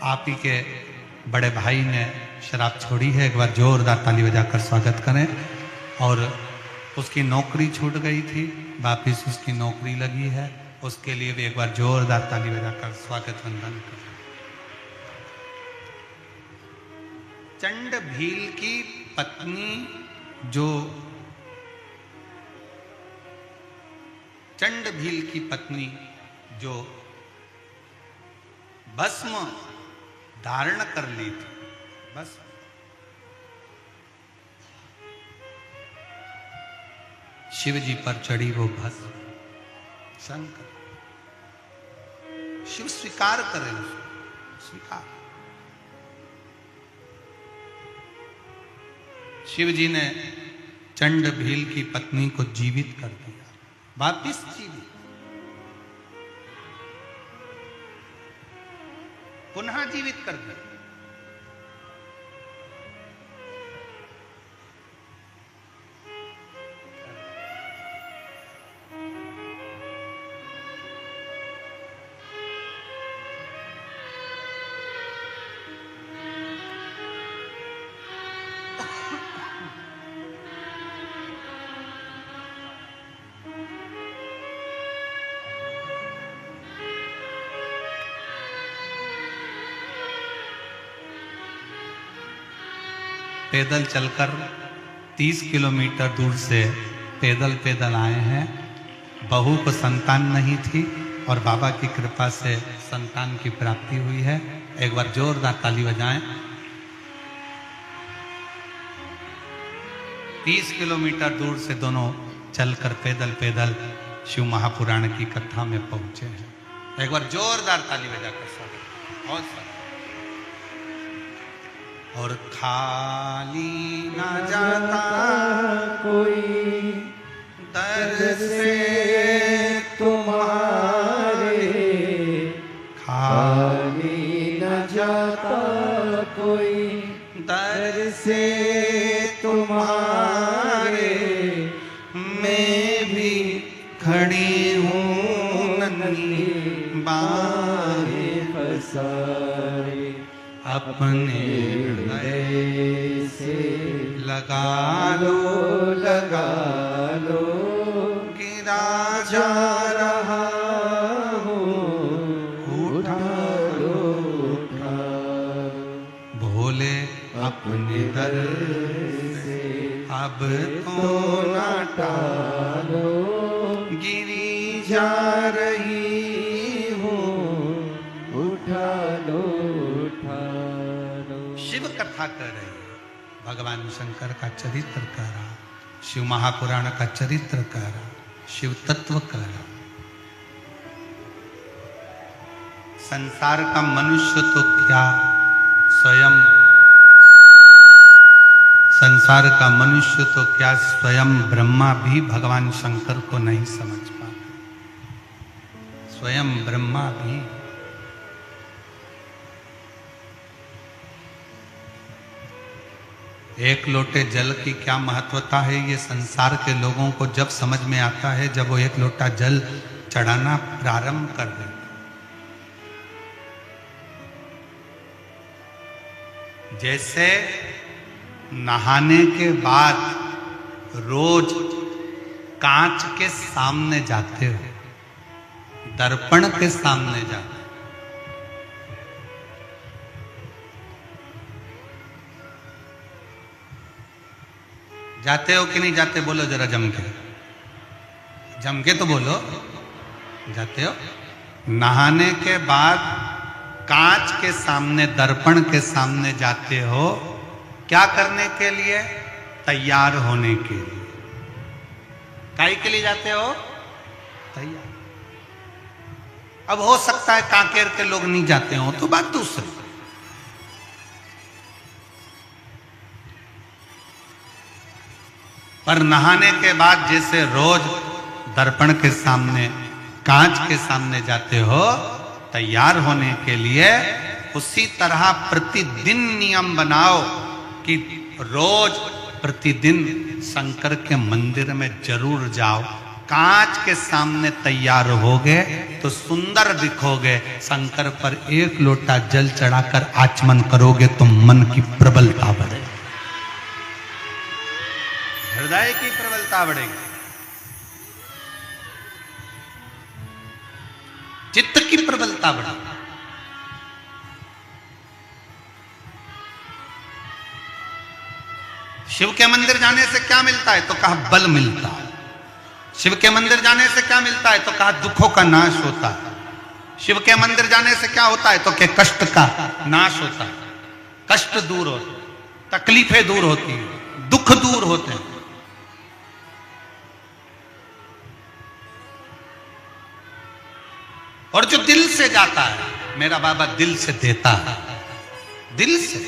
आप ही के बड़े भाई ने शराब छोड़ी है, एक बार जोरदार ताली बजाकर स्वागत करें। और उसकी नौकरी छूट गई थी, वापिस उसकी नौकरी लगी है, उसके लिए भी एक बार जोरदार ताली बजाकर स्वागत वंदन करें। चंड भील की पत्नी जो चंड भील की पत्नी जो भस्म धारण कर ली थी, बस शिव जी पर चढ़ी वो भस्म, शंकर शिव स्वीकार करें, स्वीकार। शिव जी ने चंड भील की पत्नी को जीवित कर दिया, वापिस जीवित, पुनः जीवित कर दिया। पैदल चलकर 30 किलोमीटर दूर से पैदल आए हैं। बहू को संतान नहीं थी और बाबा की कृपा से संतान की प्राप्ति हुई है। एक बार जोरदार ताली बजाएं। 30 किलोमीटर दूर से दोनों चलकर पैदल शिव महापुराण की कथा में पहुंचे हैं। एक बार जोरदार ताली बजाकर सब बहुत सारा। और खाली ना जाता कोई दर से तुम्हारे, खाली न जाता कोई दर से तुम्हारे, मैं भी खड़ी हूँ नन्ही बाहें पसारे, अपने हृदय से लगा लो लगा लो, गिरा जा रहा हूँ उठा लो उठा लो, भोले अपने दर से अब तो ना टालो, गिरी जा रही हूँ उठा लो उठा लो। शिव कथा कर रहे हैं, भगवान शंकर का चरित्र कह रहा, शिव महापुराण का चरित्र कह रहा, शिव तत्व कह रहा। संसार का मनुष्य तो क्या, स्वयं संसार का मनुष्य तो क्या, स्वयं ब्रह्मा भी भगवान शंकर को नहीं समझ पाते। स्वयं ब्रह्मा भी। एक लोटे जल की क्या महत्वता है, ये संसार के लोगों को जब समझ में आता है जब वो एक लोटा जल चढ़ाना प्रारंभ कर देते। जैसे नहाने के बाद रोज कांच के सामने जाते हो, दर्पण के सामने जाते हो, जाते हो कि नहीं जाते? बोलो जरा जम के तो बोलो, जाते हो? नहाने के बाद कांच के सामने, दर्पण के सामने जाते हो, क्या करने के लिए? तैयार होने के लिए। काहे के लिए जाते हो? तैयार। अब हो सकता है कांकेर के लोग नहीं जाते हो तो बात दूसरी। पर नहाने के बाद जैसे रोज दर्पण के सामने, कांच के सामने जाते हो तैयार होने के लिए, उसी तरह प्रतिदिन नियम बनाओ कि रोज प्रतिदिन शंकर के मंदिर में जरूर जाओ। कांच के सामने तैयार होगे तो सुंदर दिखोगे। शंकर पर एक लोटा जल चढ़ाकर आचमन करोगे तो मन की प्रबलता बढ़ेगी, हृदय की प्रबलता बढ़ेगी, चित्त की प्रबलता बढ़ेगी। शिव के मंदिर जाने से क्या मिलता है? तो कहा बल मिलता है। शिव के मंदिर जाने से क्या मिलता है? तो कहा दुखों का नाश होता है। शिव के मंदिर जाने से क्या होता है? तो क्या कष्ट का नाश होता है, कष्ट दूर होते, तकलीफें दूर होती हैं, दुख दूर होते हैं। और जो दिल से जाता है, मेरा बाबा दिल से देता है, दिल से।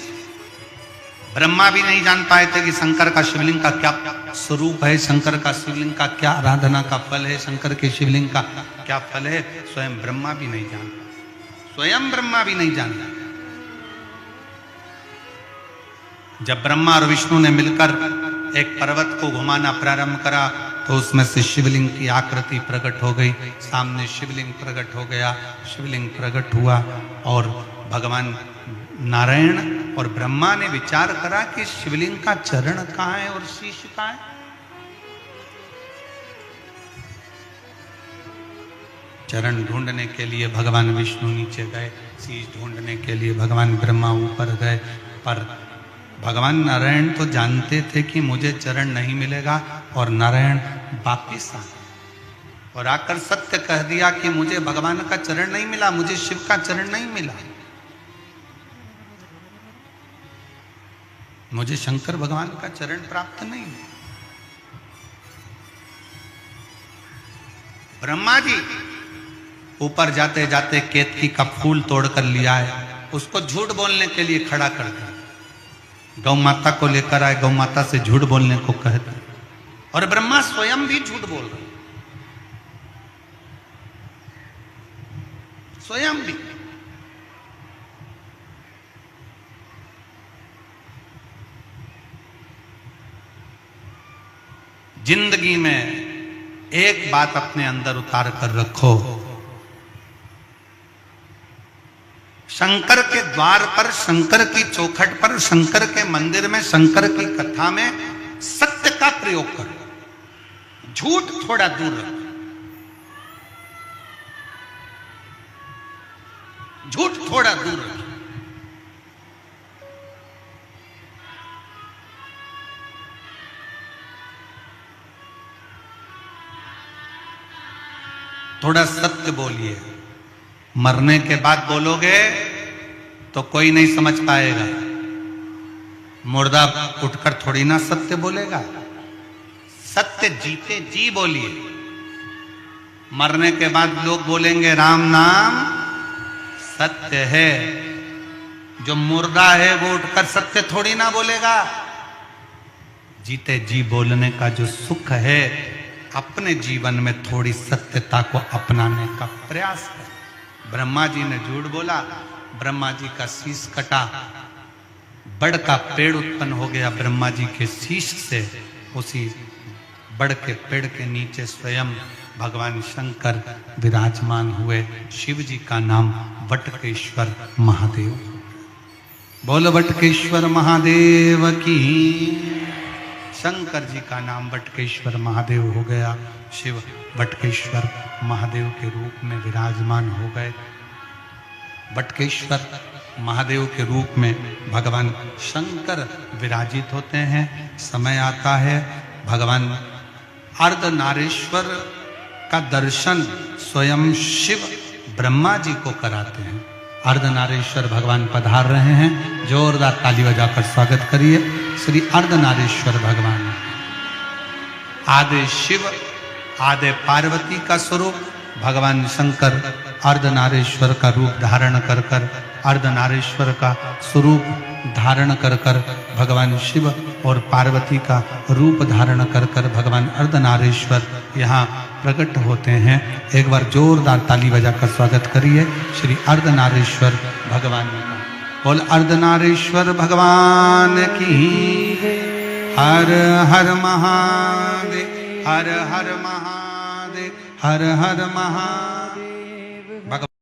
ब्रह्मा भी नहीं जान पाए थे कि शंकर का शिवलिंग का क्या स्वरूप है, शंकर का शिवलिंग का क्या आराधना का फल है, शंकर के शिवलिंग का क्या फल है। स्वयं ब्रह्मा भी नहीं जानता, स्वयं ब्रह्मा भी नहीं जानता। जब ब्रह्मा और विष्णु ने मिलकर एक पर्वत को घुमाना प्रारंभ करा तो उसमें से शिवलिंग की आकृति प्रकट हो गई। सामने शिवलिंग प्रकट हो गया, शिवलिंग प्रकट हुआ और भगवान नारायण और ब्रह्मा ने विचार करा कि शिवलिंग का चरण कहाँ है और शीश कहाँ है। चरण ढूंढने के लिए भगवान विष्णु नीचे गए, शीश ढूंढने के लिए भगवान ब्रह्मा ऊपर गए, पर भगवान नारायण तो जानते थे कि मुझे चरण नहीं मिलेगा और नारायण वापिस आ और आकर सत्य कह दिया कि मुझे भगवान का चरण नहीं मिला, मुझे शिव का चरण नहीं मिला, मुझे शंकर भगवान का चरण प्राप्त नहीं हुआ। ब्रह्मा जी ऊपर जाते जाते केतकी का फूल तोड़कर लिया है, उसको झूठ बोलने के लिए खड़ा कर दिया। गौ माता को लेकर आए, गौ माता से झूठ बोलने को कहते, और ब्रह्मा स्वयं भी झूठ बोल रहे, स्वयं भी। जिंदगी में एक बात अपने अंदर उतार कर रखो, शंकर के द्वार पर, शंकर की चौखट पर, शंकर के मंदिर में, शंकर की कथा में सत्य का प्रयोग करो, झूठ थोड़ा दूर रखो, झूठ थोड़ा दूर रखो। थोड़ा सत्य बोलिए, मरने के बाद बोलोगे तो कोई नहीं समझ पाएगा, मुर्दा उठकर थोड़ी ना सत्य बोलेगा। सत्य जीते जी बोलिए, मरने के बाद लोग बोलेंगे राम नाम सत्य है, जो मुर्दा है वो उठकर सत्य थोड़ी ना बोलेगा। जीते जी बोलने का जो सुख है, अपने जीवन में थोड़ी सत्यता को अपनाने का प्रयास है। ब्रह्मा जी ने झूठ बोला, ब्रह्मा जी का शीश कटा, बड़ का पेड़ उत्पन्न हो गया ब्रह्मा जी के शीश से। उसी बड़ के पेड़ के नीचे स्वयं भगवान शंकर विराजमान हुए। शिव जी का नाम वटकेश्वर महादेव। बोल वटकेश्वर महादेव की। शंकर जी का नाम वटकेश्वर महादेव हो गया। शिव वटकेश्वर महादेव के रूप में विराजमान हो गए। वटकेश्वर महादेव के रूप में भगवान शंकर विराजित होते हैं। समय आता है भगवान अर्धनारीश्वर का दर्शन स्वयं शिव ब्रह्मा जी को कराते हैं। अर्धनारीश्वर भगवान पधार रहे हैं, जोरदार ताली बजाकर स्वागत करिए श्री अर्धनारीश्वर भगवान। आदि शिव आदि पार्वती का स्वरूप भगवान शंकर अर्धनारीश्वर का रूप धारण कर कर, अर्धनारीश्वर का स्वरूप धारण कर कर भगवान शिव और पार्वती का रूप धारण कर कर भगवान अर्धनारीश्वर यहाँ प्रकट होते हैं। एक बार जोरदार ताली बजाकर स्वागत करिए श्री अर्धनारीश्वर भगवान का। बोल अर्धनारीश्वर भगवान की। हर हर महादेव, हर हर महादेव, हर हर महादेव।